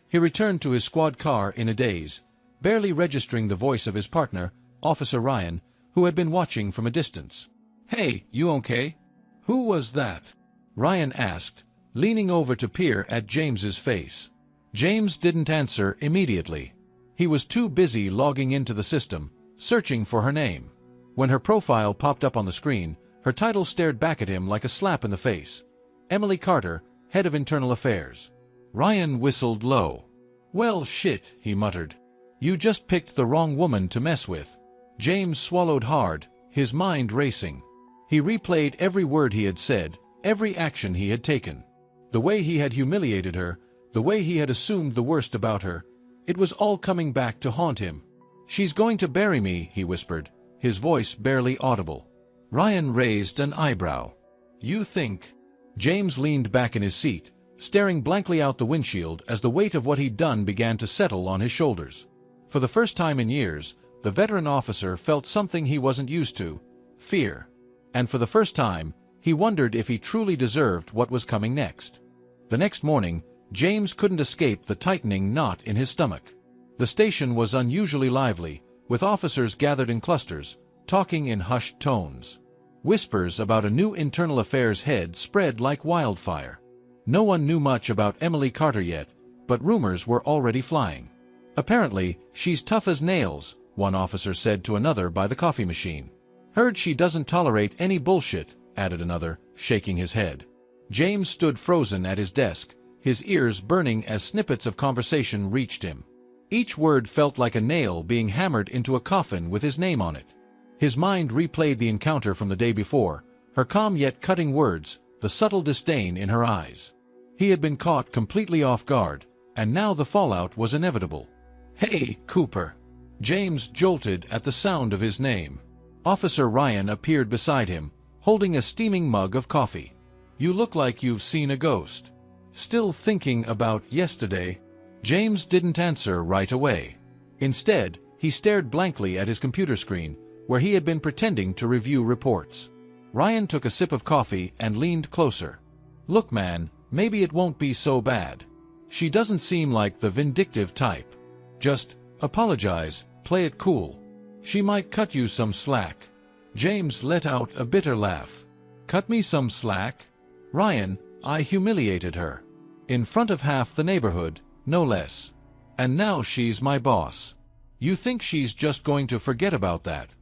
He returned to his squad car in a daze, barely registering the voice of his partner, Officer Ryan, who had been watching from a distance. "Hey, you okay?" "Who was that?" Ryan asked, leaning over to peer at James's face. James didn't answer immediately. He was too busy logging into the system, searching for her name. When her profile popped up on the screen, her title stared back at him like a slap in the face. Emily Carter, Head of Internal Affairs. Ryan whistled low. "Well, shit," he muttered. "You just picked the wrong woman to mess with." James swallowed hard, his mind racing. He replayed every word he had said, every action he had taken. The way he had humiliated her, the way he had assumed the worst about her, it was all coming back to haunt him. "She's going to bury me," he whispered, his voice barely audible. Ryan raised an eyebrow. "You think?" James leaned back in his seat, staring blankly out the windshield as the weight of what he'd done began to settle on his shoulders. For the first time in years, the veteran officer felt something he wasn't used to: fear. And for the first time, he wondered if he truly deserved what was coming next. The next morning, James couldn't escape the tightening knot in his stomach. The station was unusually lively, with officers gathered in clusters, talking in hushed tones. Whispers about a new internal affairs head spread like wildfire. No one knew much about Emily Carter yet, but rumors were already flying. "Apparently, she's tough as nails," one officer said to another by the coffee machine. "Heard she doesn't tolerate any bullshit," added another, shaking his head. James stood frozen at his desk, his ears burning as snippets of conversation reached him. Each word felt like a nail being hammered into a coffin with his name on it. His mind replayed the encounter from the day before, her calm yet cutting words, the subtle disdain in her eyes. He had been caught completely off guard, and now the fallout was inevitable. "Hey, Cooper." James jolted at the sound of his name. Officer Ryan appeared beside him, holding a steaming mug of coffee. "You look like you've seen a ghost. Still thinking about yesterday?" James didn't answer right away. Instead, he stared blankly at his computer screen, where he had been pretending to review reports. Ryan took a sip of coffee and leaned closer. "Look, man, maybe it won't be so bad. She doesn't seem like the vindictive type. Just apologize, play it cool. She might cut you some slack." James let out a bitter laugh. "Cut me some slack? Ryan, I humiliated her. In front of half the neighborhood, no less. And now she's my boss. You think she's just going to forget about that?"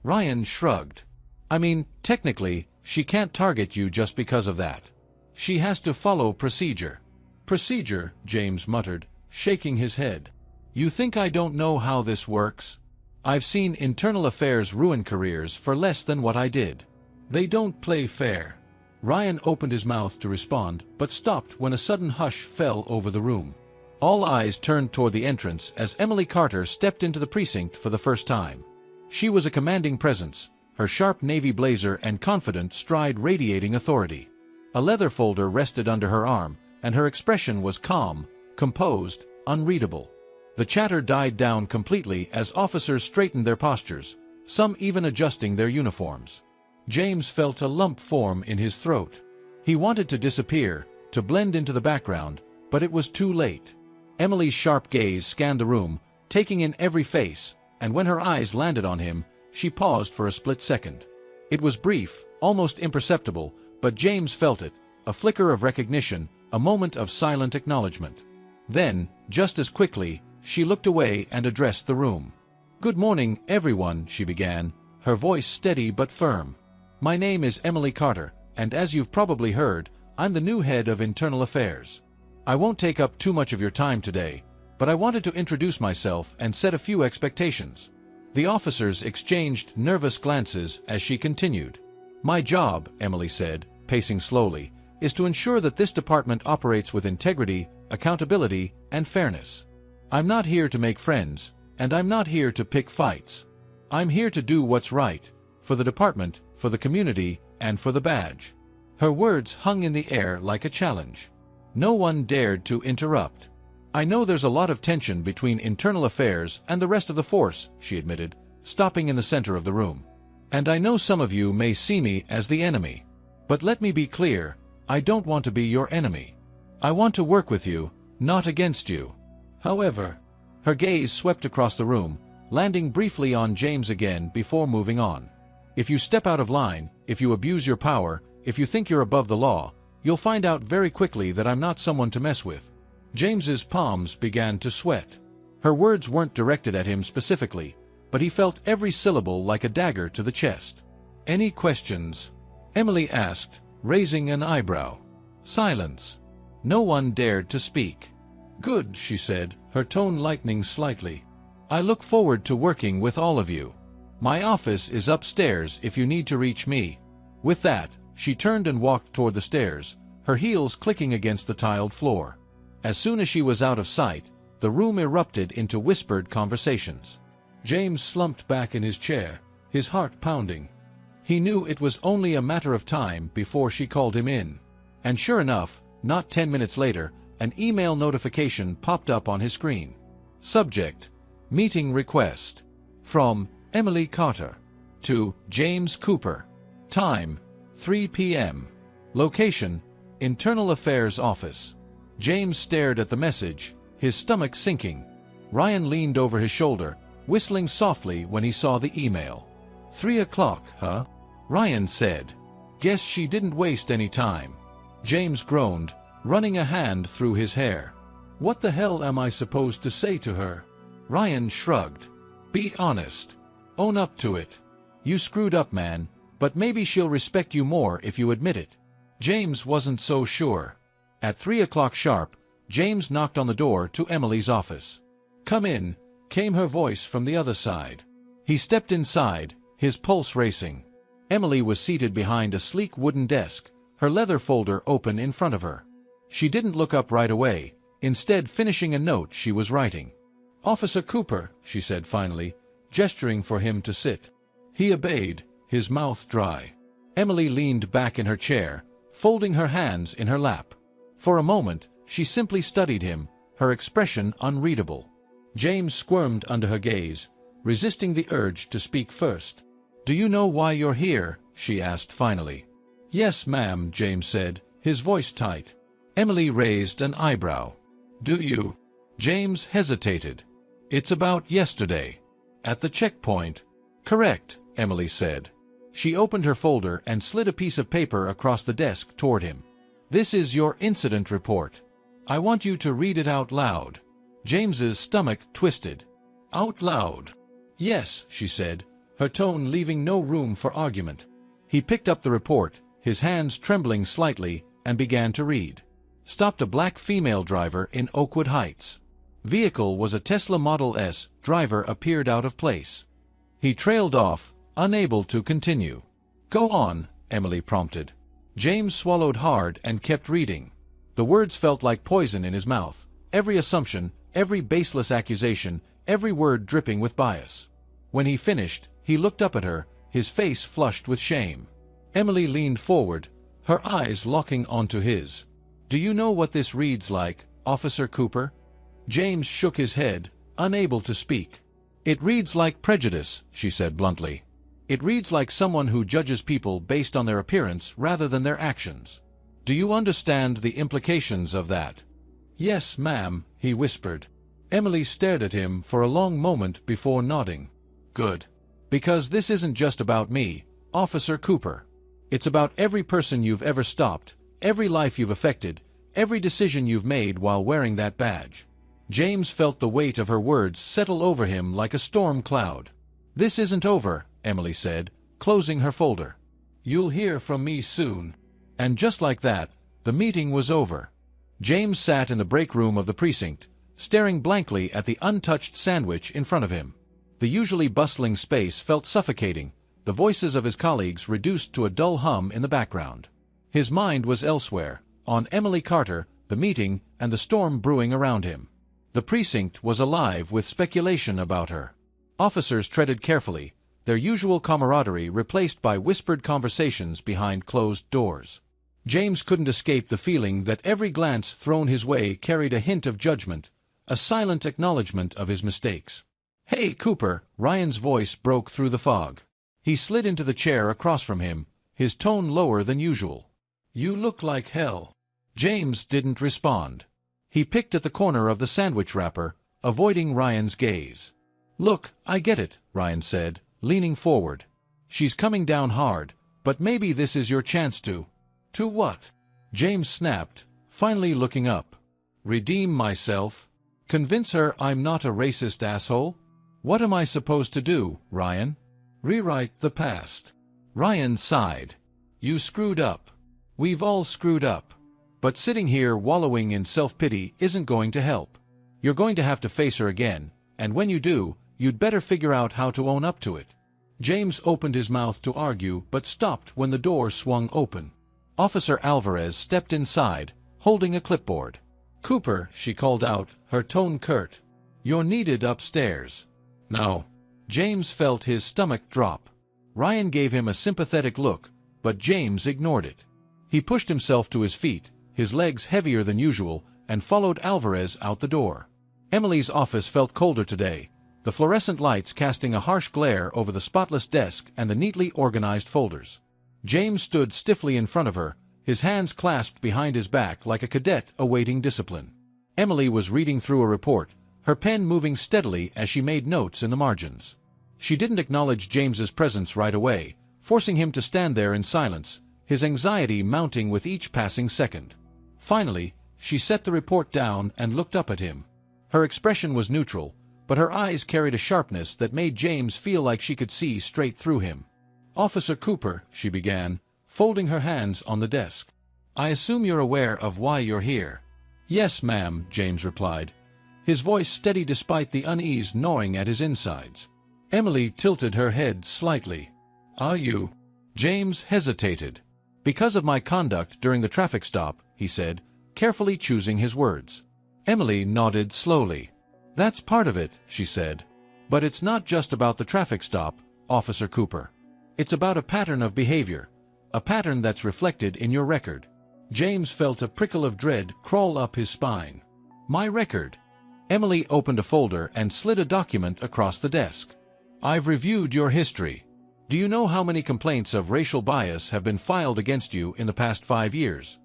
Ryan shrugged. "I mean, technically, she can't target you just because of that. She has to follow procedure." "Procedure?" James muttered, shaking his head. "You think I don't know how this works? I've seen internal affairs ruin careers for less than what I did. They don't play fair." Ryan opened his mouth to respond, but stopped when a sudden hush fell over the room. All eyes turned toward the entrance as Emily Carter stepped into the precinct for the first time. She was a commanding presence, her sharp navy blazer and confident stride radiating authority. A leather folder rested under her arm, and her expression was calm, composed, unreadable. The chatter died down completely as officers straightened their postures, some even adjusting their uniforms. James felt a lump form in his throat. He wanted to disappear, to blend into the background, but it was too late. Emily's sharp gaze scanned the room, taking in every face, and when her eyes landed on him, she paused for a split second. It was brief, almost imperceptible, but James felt it, a flicker of recognition, a moment of silent acknowledgement. Then, just as quickly, she looked away and addressed the room. "Good morning, everyone," she began, her voice steady but firm. "My name is Emily Carter, and as you've probably heard, I'm the new head of Internal Affairs. I won't take up too much of your time today, but I wanted to introduce myself and set a few expectations." The officers exchanged nervous glances as she continued. "My job," Emily said, pacing slowly, "is to ensure that this department operates with integrity, accountability, and fairness. I'm not here to make friends, and I'm not here to pick fights. I'm here to do what's right, for the department, for the community, and for the badge." Her words hung in the air like a challenge. No one dared to interrupt. "I know there's a lot of tension between internal affairs and the rest of the force," she admitted, stopping in the center of the room. "And I know some of you may see me as the enemy. But let me be clear, I don't want to be your enemy. I want to work with you, not against you. However," her gaze swept across the room, landing briefly on James again before moving on. "If you step out of line, if you abuse your power, if you think you're above the law, you'll find out very quickly that I'm not someone to mess with." James's palms began to sweat. Her words weren't directed at him specifically, but he felt every syllable like a dagger to the chest. "Any questions?" Emily asked, raising an eyebrow. Silence. No one dared to speak. "Good," she said, her tone lightening slightly. "I look forward to working with all of you. My office is upstairs if you need to reach me." With that, she turned and walked toward the stairs, her heels clicking against the tiled floor. As soon as she was out of sight, the room erupted into whispered conversations. James slumped back in his chair, his heart pounding. He knew it was only a matter of time before she called him in. And sure enough, not 10 minutes later, an email notification popped up on his screen. Subject: Meeting Request. From Emily Carter. To James Cooper. Time: 3 p.m. Location: Internal Affairs Office. James stared at the message, his stomach sinking. Ryan leaned over his shoulder, whistling softly when he saw the email. 3 o'clock, huh? Ryan said. "Guess she didn't waste any time." James groaned, running a hand through his hair. "What the hell am I supposed to say to her?" Ryan shrugged. "Be honest. Own up to it. You screwed up, man, but maybe she'll respect you more if you admit it." James wasn't so sure. At 3 o'clock sharp, James knocked on the door to Emily's office. "Come in," came her voice from the other side. He stepped inside, his pulse racing. Emily was seated behind a sleek wooden desk, her leather folder open in front of her. She didn't look up right away, instead finishing a note she was writing. "Officer Cooper," she said finally, gesturing for him to sit. He obeyed, his mouth dry. Emily leaned back in her chair, folding her hands in her lap. For a moment, she simply studied him, her expression unreadable. James squirmed under her gaze, resisting the urge to speak first. "Do you know why you're here?" she asked finally. "Yes, ma'am," James said, his voice tight. Emily raised an eyebrow. "Do you?" James hesitated. "It's about yesterday. At the checkpoint." "Correct," Emily said. She opened her folder and slid a piece of paper across the desk toward him. "This is your incident report. I want you to read it out loud." James's stomach twisted. "Out loud?" "Yes," she said, her tone leaving no room for argument. He picked up the report, his hands trembling slightly, and began to read. "Stopped a black female driver in Oakwood Heights. Vehicle was a Tesla Model S. Driver appeared out of place." He trailed off, unable to continue. "Go on," Emily prompted. James swallowed hard and kept reading. The words felt like poison in his mouth, every assumption, every baseless accusation, every word dripping with bias. When he finished, he looked up at her, his face flushed with shame. Emily leaned forward, her eyes locking onto his. "Do you know what this reads like, Officer Cooper?" James shook his head, unable to speak. "It reads like prejudice," she said bluntly. "It reads like someone who judges people based on their appearance rather than their actions. Do you understand the implications of that?" "Yes, ma'am," he whispered. Emily stared at him for a long moment before nodding. "Good. Because this isn't just about me, Officer Cooper. It's about every person you've ever stopped, every life you've affected, every decision you've made while wearing that badge." James felt the weight of her words settle over him like a storm cloud. "This isn't over," Emily said, closing her folder. "You'll hear from me soon." And just like that, the meeting was over. James sat in the break room of the precinct, staring blankly at the untouched sandwich in front of him. The usually bustling space felt suffocating, the voices of his colleagues reduced to a dull hum in the background. His mind was elsewhere, on Emily Carter, the meeting, and the storm brewing around him. The precinct was alive with speculation about her. Officers treaded carefully, their usual camaraderie replaced by whispered conversations behind closed doors. James couldn't escape the feeling that every glance thrown his way carried a hint of judgment, a silent acknowledgement of his mistakes. "Hey, Cooper," Ryan's voice broke through the fog. He slid into the chair across from him, his tone lower than usual. "You look like hell." James didn't respond. He picked at the corner of the sandwich wrapper, avoiding Ryan's gaze. "Look, I get it," Ryan said, leaning forward. "She's coming down hard, but maybe this is your chance to—" "To what?" James snapped, finally looking up. "Redeem myself? Convince her I'm not a racist asshole? What am I supposed to do, Ryan? Rewrite the past?" Ryan sighed. "You screwed up. We've all screwed up. But sitting here wallowing in self-pity isn't going to help. You're going to have to face her again, and when you do, you'd better figure out how to own up to it." James opened his mouth to argue but stopped when the door swung open. Officer Alvarez stepped inside, holding a clipboard. "Cooper," she called out, her tone curt. "You're needed upstairs." "No." James felt his stomach drop. Ryan gave him a sympathetic look, but James ignored it. He pushed himself to his feet, his legs heavier than usual, and followed Alvarez out the door. Emily's office felt colder today, the fluorescent lights casting a harsh glare over the spotless desk and the neatly organized folders. James stood stiffly in front of her, his hands clasped behind his back like a cadet awaiting discipline. Emily was reading through a report, her pen moving steadily as she made notes in the margins. She didn't acknowledge James's presence right away, forcing him to stand there in silence, his anxiety mounting with each passing second. Finally, she set the report down and looked up at him. Her expression was neutral, but her eyes carried a sharpness that made James feel like she could see straight through him. "Officer Cooper," she began, folding her hands on the desk. "I assume you're aware of why you're here." "Yes, ma'am," James replied, his voice steady despite the unease gnawing at his insides. Emily tilted her head slightly. "Are you?" James hesitated. "Because of my conduct during the traffic stop," he said, carefully choosing his words. Emily nodded slowly. That's part of it, she said. But it's not just about the traffic stop, Officer Cooper. It's about a pattern of behavior, a pattern that's reflected in your record. James felt a prickle of dread crawl up his spine. My record. Emily opened a folder and slid a document across the desk. I've reviewed your history. Do you know how many complaints of racial bias have been filed against you in the past 5 years?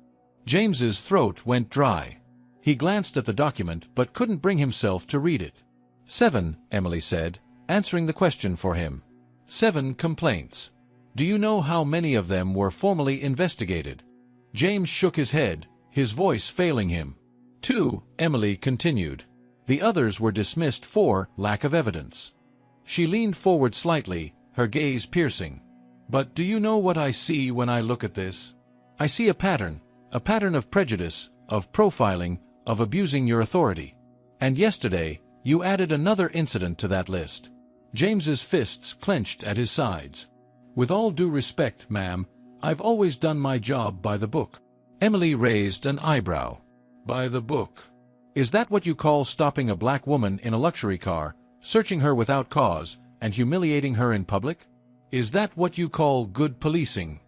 James's throat went dry. He glanced at the document but couldn't bring himself to read it. 7, Emily said, answering the question for him. 7 complaints. Do you know how many of them were formally investigated? James shook his head, his voice failing him. 2, Emily continued. The others were dismissed for lack of evidence. She leaned forward slightly, her gaze piercing. But do you know what I see when I look at this? I see a pattern of prejudice, of profiling, of abusing your authority. And yesterday, you added another incident to that list. James's fists clenched at his sides. With all due respect, ma'am, I've always done my job by the book. Emily raised an eyebrow. By the book. Is that what you call stopping a black woman in a luxury car, searching her without cause, and humiliating her in public? Is that what you call good policing?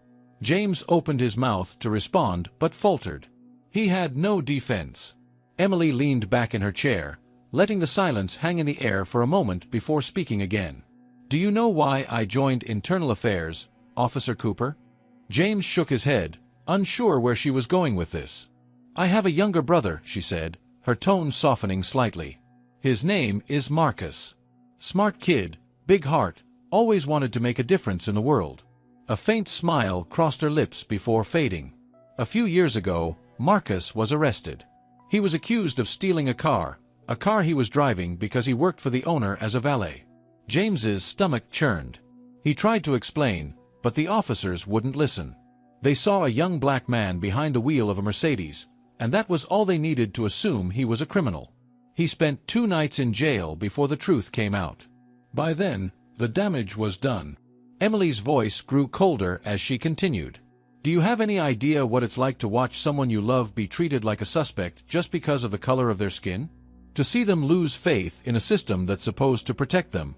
James opened his mouth to respond but faltered. He had no defense. Emily leaned back in her chair, letting the silence hang in the air for a moment before speaking again. Do you know why I joined Internal Affairs, Officer Cooper? James shook his head, unsure where she was going with this. I have a younger brother, she said, her tone softening slightly. His name is Marcus. Smart kid, big heart, always wanted to make a difference in the world. A faint smile crossed her lips before fading. A few years ago, Marcus was arrested. He was accused of stealing a car he was driving because he worked for the owner as a valet. James's stomach churned. He tried to explain, but the officers wouldn't listen. They saw a young black man behind the wheel of a Mercedes, and that was all they needed to assume he was a criminal. He spent 2 nights in jail before the truth came out. By then, the damage was done. Emily's voice grew colder as she continued. Do you have any idea what it's like to watch someone you love be treated like a suspect just because of the color of their skin? To see them lose faith in a system that's supposed to protect them?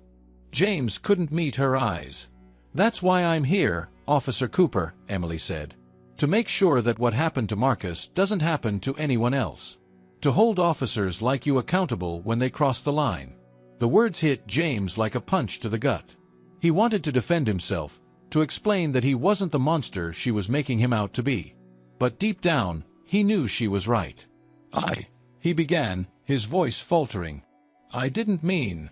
James couldn't meet her eyes. That's why I'm here, Officer Cooper, Emily said. To make sure that what happened to Marcus doesn't happen to anyone else. To hold officers like you accountable when they cross the line. The words hit James like a punch to the gut. He wanted to defend himself, to explain that he wasn't the monster she was making him out to be. But deep down, he knew she was right. He began, his voice faltering. I didn't mean.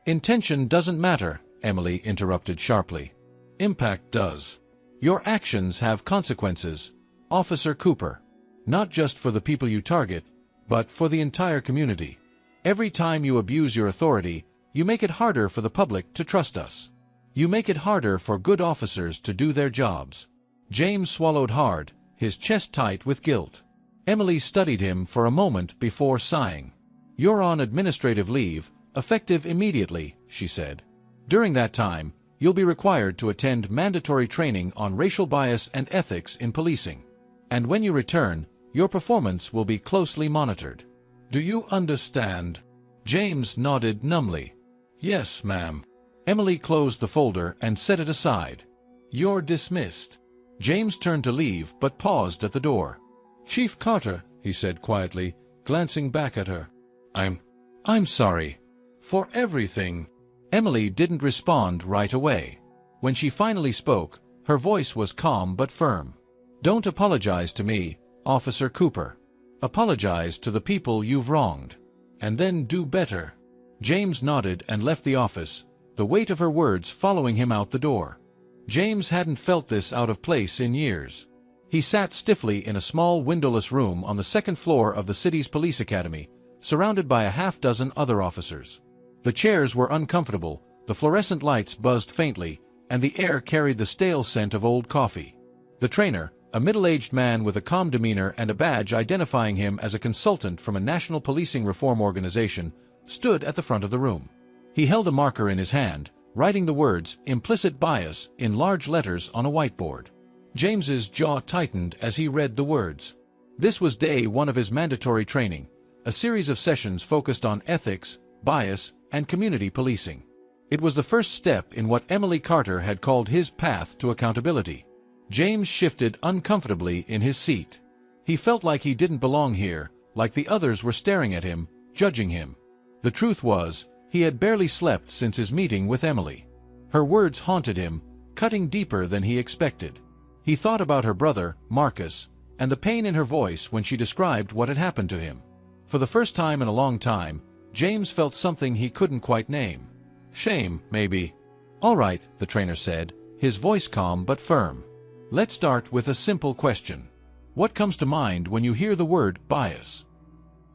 Intention doesn't matter, Emily interrupted sharply. Impact does. Your actions have consequences, Officer Cooper. Not just for the people you target, but for the entire community. Every time you abuse your authority, you make it harder for the public to trust us. You make it harder for good officers to do their jobs. James swallowed hard, his chest tight with guilt. Emily studied him for a moment before sighing. You're on administrative leave, effective immediately, she said. During that time, you'll be required to attend mandatory training on racial bias and ethics in policing. And when you return, your performance will be closely monitored. Do you understand? James nodded numbly. Yes, ma'am. Emily closed the folder and set it aside. You're dismissed. James turned to leave but paused at the door. Chief Carter, he said quietly, glancing back at her. I'm sorry. For everything. Emily didn't respond right away. When she finally spoke, her voice was calm but firm. Don't apologize to me, Officer Cooper. Apologize to the people you've wronged. And then do better. James nodded and left the office, the weight of her words following him out the door. James hadn't felt this out of place in years. He sat stiffly in a small windowless room on the 2nd floor of the city's police academy, surrounded by a half-dozen other officers. The chairs were uncomfortable, the fluorescent lights buzzed faintly, and the air carried the stale scent of old coffee. The trainer, a middle-aged man with a calm demeanor and a badge identifying him as a consultant from a national policing reform organization, stood at the front of the room. He held a marker in his hand, writing the words "implicit bias" in large letters on a whiteboard. James's jaw tightened as he read the words. This was day 1 of his mandatory training, a series of sessions focused on ethics, bias, and community policing. It was the first step in what Emily Carter had called his path to accountability. James shifted uncomfortably in his seat. He felt like he didn't belong here, like the others were staring at him, judging him. The truth was, he had barely slept since his meeting with Emily. Her words haunted him, cutting deeper than he expected. He thought about her brother, Marcus, and the pain in her voice when she described what had happened to him. For the first time in a long time, James felt something he couldn't quite name. Shame, maybe. "All right," the trainer said, his voice calm but firm. "Let's start with a simple question. What comes to mind when you hear the word bias?"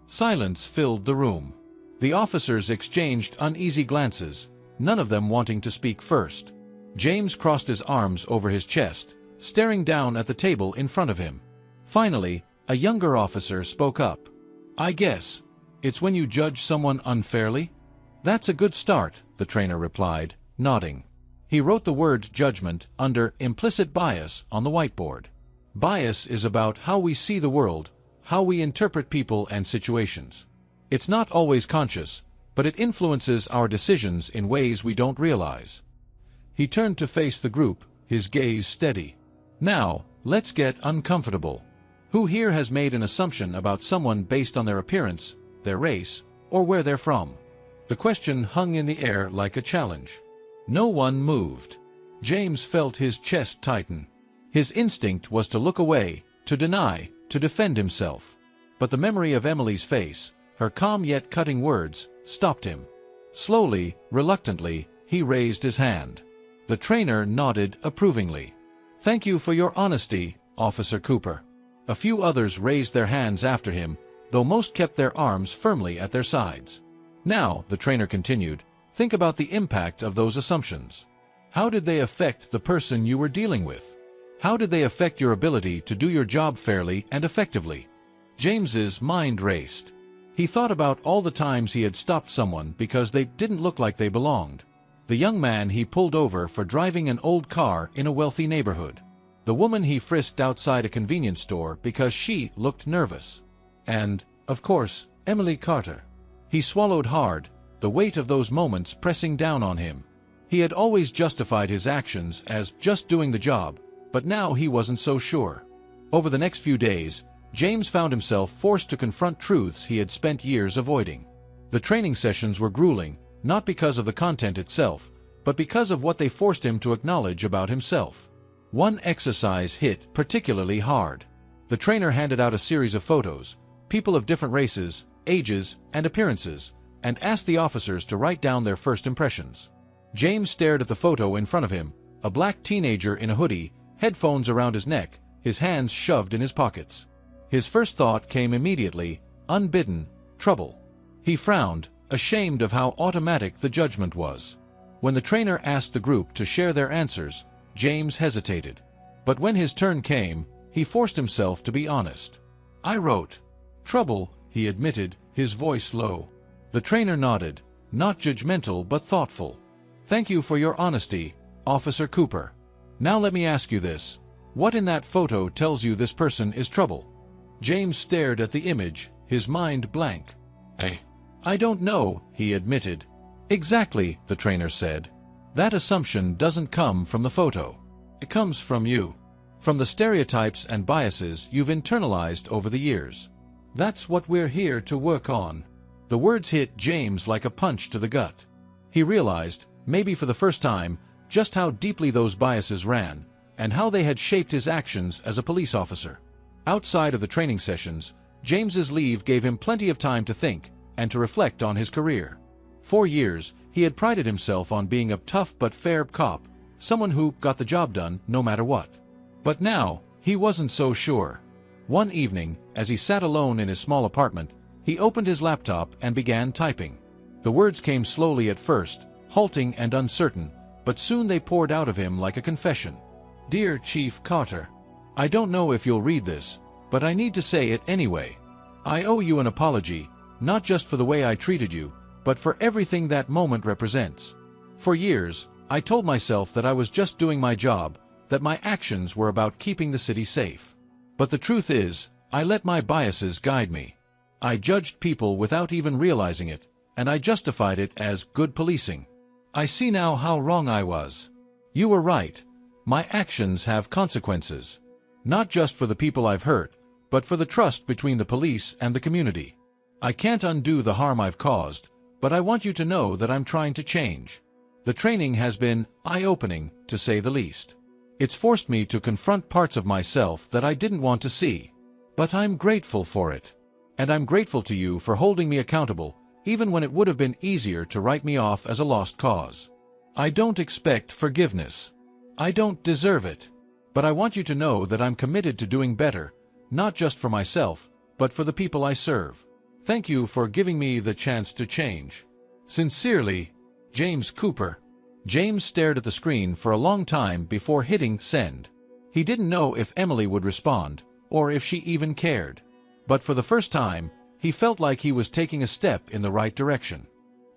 Silence filled the room. The officers exchanged uneasy glances, none of them wanting to speak first. James crossed his arms over his chest, staring down at the table in front of him. Finally, a younger officer spoke up. "I guess it's when you judge someone unfairly?" "That's a good start," the trainer replied, nodding. He wrote the word judgment under implicit bias on the whiteboard. Bias is about how we see the world, how we interpret people and situations. It's not always conscious, but it influences our decisions in ways we don't realize. He turned to face the group, his gaze steady. "Now, let's get uncomfortable. Who here has made an assumption about someone based on their appearance, their race, or where they're from?" The question hung in the air like a challenge. No one moved. James felt his chest tighten. His instinct was to look away, to deny, to defend himself. But the memory of Emily's face, her calm yet cutting words, stopped him. Slowly, reluctantly, he raised his hand. The trainer nodded approvingly. "Thank you for your honesty, Officer Cooper." A few others raised their hands after him, though most kept their arms firmly at their sides. "Now," the trainer continued, "think about the impact of those assumptions. How did they affect the person you were dealing with? How did they affect your ability to do your job fairly and effectively?" James's mind raced. He thought about all the times he had stopped someone because they didn't look like they belonged. The young man he pulled over for driving an old car in a wealthy neighborhood. The woman he frisked outside a convenience store because she looked nervous. And, of course, Emily Carter. He swallowed hard, the weight of those moments pressing down on him. He had always justified his actions as just doing the job, but now he wasn't so sure. Over the next few days, James found himself forced to confront truths he had spent years avoiding. The training sessions were grueling, not because of the content itself, but because of what they forced him to acknowledge about himself. One exercise hit particularly hard. The trainer handed out a series of photos, people of different races, ages, and appearances, and asked the officers to write down their first impressions. James stared at the photo in front of him, a black teenager in a hoodie, headphones around his neck, his hands shoved in his pockets. His first thought came immediately, unbidden, trouble. He frowned, ashamed of how automatic the judgment was. When the trainer asked the group to share their answers, James hesitated. But when his turn came, he forced himself to be honest. "I wrote trouble," he admitted, his voice low. The trainer nodded, not judgmental but thoughtful. "Thank you for your honesty, Officer Cooper. Now let me ask you this. What in that photo tells you this person is trouble?" James stared at the image, his mind blank. I don't know," he admitted. "Exactly," the trainer said. "That assumption doesn't come from the photo. It comes from you. From the stereotypes and biases you've internalized over the years. That's what we're here to work on." The words hit James like a punch to the gut. He realized, maybe for the first time, just how deeply those biases ran, and how they had shaped his actions as a police officer. Outside of the training sessions, James's leave gave him plenty of time to think and to reflect on his career. For years, he had prided himself on being a tough but fair cop, someone who got the job done no matter what. But now, he wasn't so sure. One evening, as he sat alone in his small apartment, he opened his laptop and began typing. The words came slowly at first, halting and uncertain, but soon they poured out of him like a confession. "Dear Chief Carter, I don't know if you'll read this, but I need to say it anyway. I owe you an apology, not just for the way I treated you, but for everything that moment represents. For years, I told myself that I was just doing my job, that my actions were about keeping the city safe. But the truth is, I let my biases guide me. I judged people without even realizing it, and I justified it as good policing. I see now how wrong I was. You were right. My actions have consequences. Not just for the people I've hurt, but for the trust between the police and the community. I can't undo the harm I've caused, but I want you to know that I'm trying to change. The training has been eye-opening, to say the least. It's forced me to confront parts of myself that I didn't want to see. But I'm grateful for it. And I'm grateful to you for holding me accountable, even when it would have been easier to write me off as a lost cause. I don't expect forgiveness. I don't deserve it. But I want you to know that I'm committed to doing better, not just for myself, but for the people I serve. Thank you for giving me the chance to change. Sincerely, James Cooper. James stared at the screen for a long time before hitting send. He didn't know if Emily would respond, or if she even cared. But for the first time, he felt like he was taking a step in the right direction.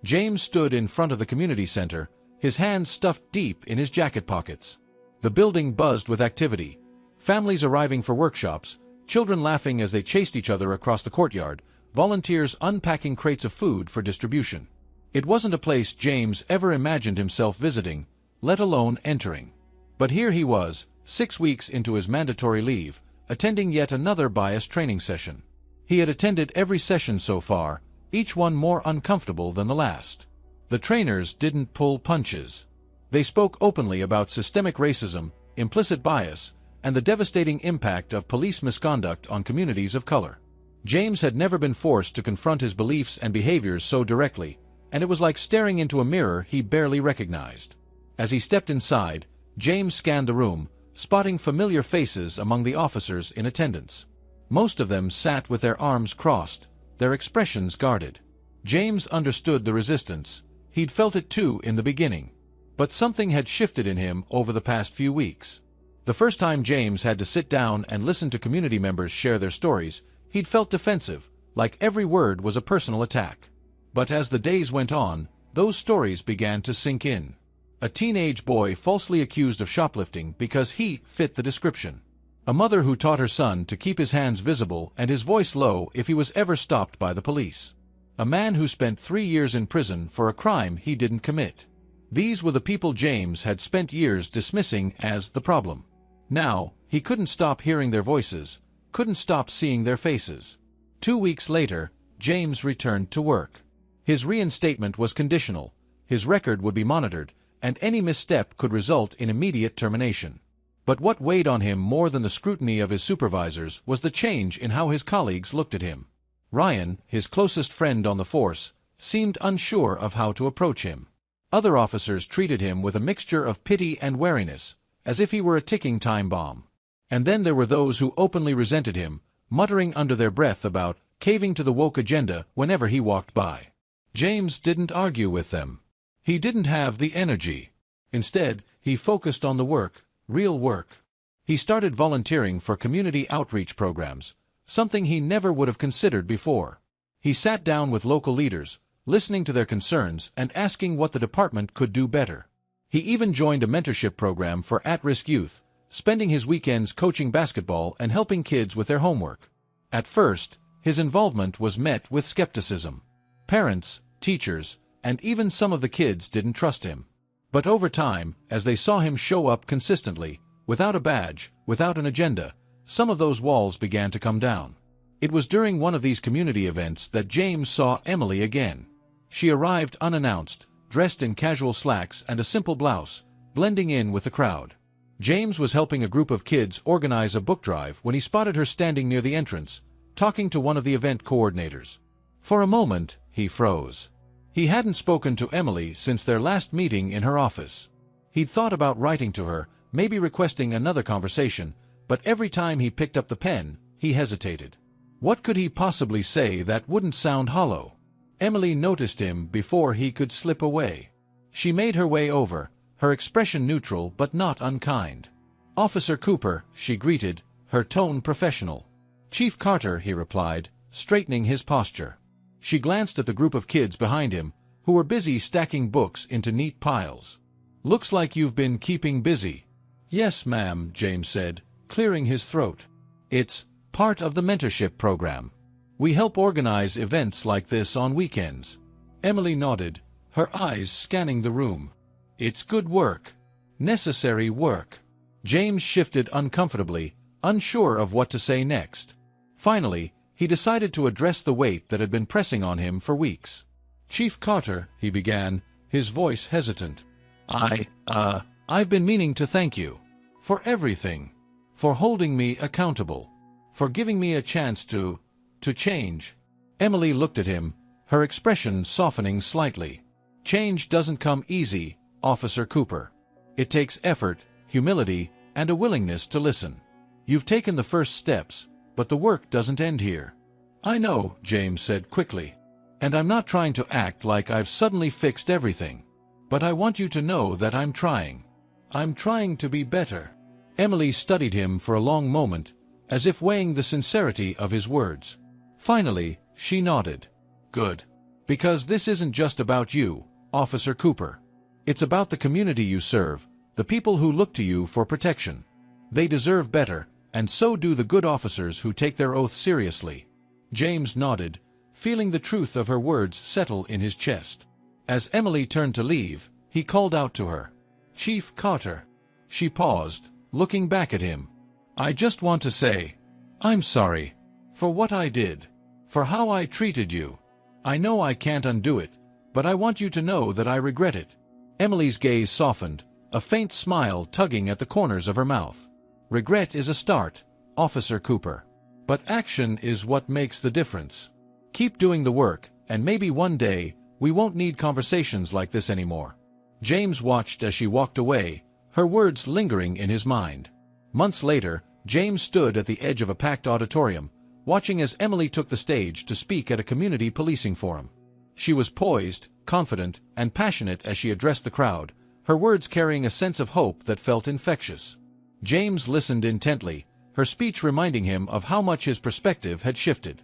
James stood in front of the community center, his hands stuffed deep in his jacket pockets. The building buzzed with activity. Families arriving for workshops, children laughing as they chased each other across the courtyard, volunteers unpacking crates of food for distribution. It wasn't a place James ever imagined himself visiting, let alone entering. But here he was, 6 weeks into his mandatory leave, attending yet another bias training session. He had attended every session so far, each one more uncomfortable than the last. The trainers didn't pull punches. They spoke openly about systemic racism, implicit bias, and the devastating impact of police misconduct on communities of color. James had never been forced to confront his beliefs and behaviors so directly, and it was like staring into a mirror he barely recognized. As he stepped inside, James scanned the room, spotting familiar faces among the officers in attendance. Most of them sat with their arms crossed, their expressions guarded. James understood the resistance. He'd felt it too in the beginning. But something had shifted in him over the past few weeks. The first time James had to sit down and listen to community members share their stories, he'd felt defensive, like every word was a personal attack. But as the days went on, those stories began to sink in. A teenage boy falsely accused of shoplifting because he fit the description. A mother who taught her son to keep his hands visible and his voice low if he was ever stopped by the police. A man who spent 3 years in prison for a crime he didn't commit. These were the people James had spent years dismissing as the problem. Now, he couldn't stop hearing their voices, couldn't stop seeing their faces. 2 weeks later, James returned to work. His reinstatement was conditional, his record would be monitored, and any misstep could result in immediate termination. But what weighed on him more than the scrutiny of his supervisors was the change in how his colleagues looked at him. Ryan, his closest friend on the force, seemed unsure of how to approach him. Other officers treated him with a mixture of pity and wariness, as if he were a ticking time bomb. And then there were those who openly resented him, muttering under their breath about caving to the woke agenda whenever he walked by. James didn't argue with them. He didn't have the energy. Instead, he focused on the work, real work. He started volunteering for community outreach programs, something he never would have considered before. He sat down with local leaders, listening to their concerns and asking what the department could do better. He even joined a mentorship program for at-risk youth, spending his weekends coaching basketball and helping kids with their homework. At first, his involvement was met with skepticism. Parents, teachers, and even some of the kids didn't trust him. But over time, as they saw him show up consistently, without a badge, without an agenda, some of those walls began to come down. It was during one of these community events that James saw Emily again. She arrived unannounced, dressed in casual slacks and a simple blouse, blending in with the crowd. James was helping a group of kids organize a book drive when he spotted her standing near the entrance, talking to one of the event coordinators. For a moment, he froze. He hadn't spoken to Emily since their last meeting in her office. He'd thought about writing to her, maybe requesting another conversation, but every time he picked up the pen, he hesitated. What could he possibly say that wouldn't sound hollow? Emily noticed him before he could slip away. She made her way over, her expression neutral but not unkind. "Officer Cooper," she greeted, her tone professional. "Chief Carter," he replied, straightening his posture. She glanced at the group of kids behind him, who were busy stacking books into neat piles. "Looks like you've been keeping busy." "Yes, ma'am," James said, clearing his throat. "It's part of the mentorship program. We help organize events like this on weekends." Emily nodded, her eyes scanning the room. It's good work. Necessary work. James shifted uncomfortably, unsure of what to say next. Finally, he decided to address the weight that had been pressing on him for weeks. "Chief Carter," he began, his voice hesitant. I've been meaning to thank you. For everything. For holding me accountable. For giving me a chance to change." Emily looked at him, her expression softening slightly. "Change doesn't come easy, Officer Cooper. It takes effort, humility, and a willingness to listen. You've taken the first steps, but the work doesn't end here." "I know," James said quickly. "And I'm not trying to act like I've suddenly fixed everything. But I want you to know that I'm trying. I'm trying to be better." Emily studied him for a long moment, as if weighing the sincerity of his words. Finally, she nodded. "Good. Because this isn't just about you, Officer Cooper. It's about the community you serve, the people who look to you for protection. They deserve better, and so do the good officers who take their oath seriously." James nodded, feeling the truth of her words settle in his chest. As Emily turned to leave, he called out to her. "Chief Carter." She paused, looking back at him. "I just want to say, I'm sorry. For what I did. For how I treated you. I know I can't undo it, but I want you to know that I regret it." Emily's gaze softened, a faint smile tugging at the corners of her mouth. "Regret is a start, Officer Cooper. But action is what makes the difference. Keep doing the work, and maybe one day, we won't need conversations like this anymore." James watched as she walked away, her words lingering in his mind. Months later, James stood at the edge of a packed auditorium, watching as Emily took the stage to speak at a community policing forum. She was poised, confident, and passionate as she addressed the crowd, her words carrying a sense of hope that felt infectious. James listened intently, her speech reminding him of how much his perspective had shifted.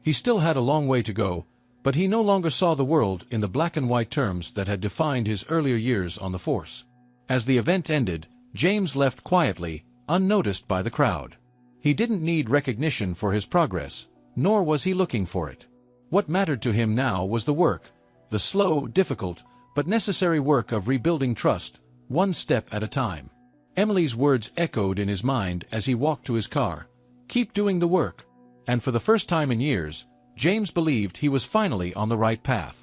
He still had a long way to go, but he no longer saw the world in the black-and-white terms that had defined his earlier years on the force. As the event ended, James left quietly, unnoticed by the crowd. He didn't need recognition for his progress, nor was he looking for it. What mattered to him now was the work, the slow, difficult, but necessary work of rebuilding trust, one step at a time. Emily's words echoed in his mind as he walked to his car. Keep doing the work. And for the first time in years, James believed he was finally on the right path.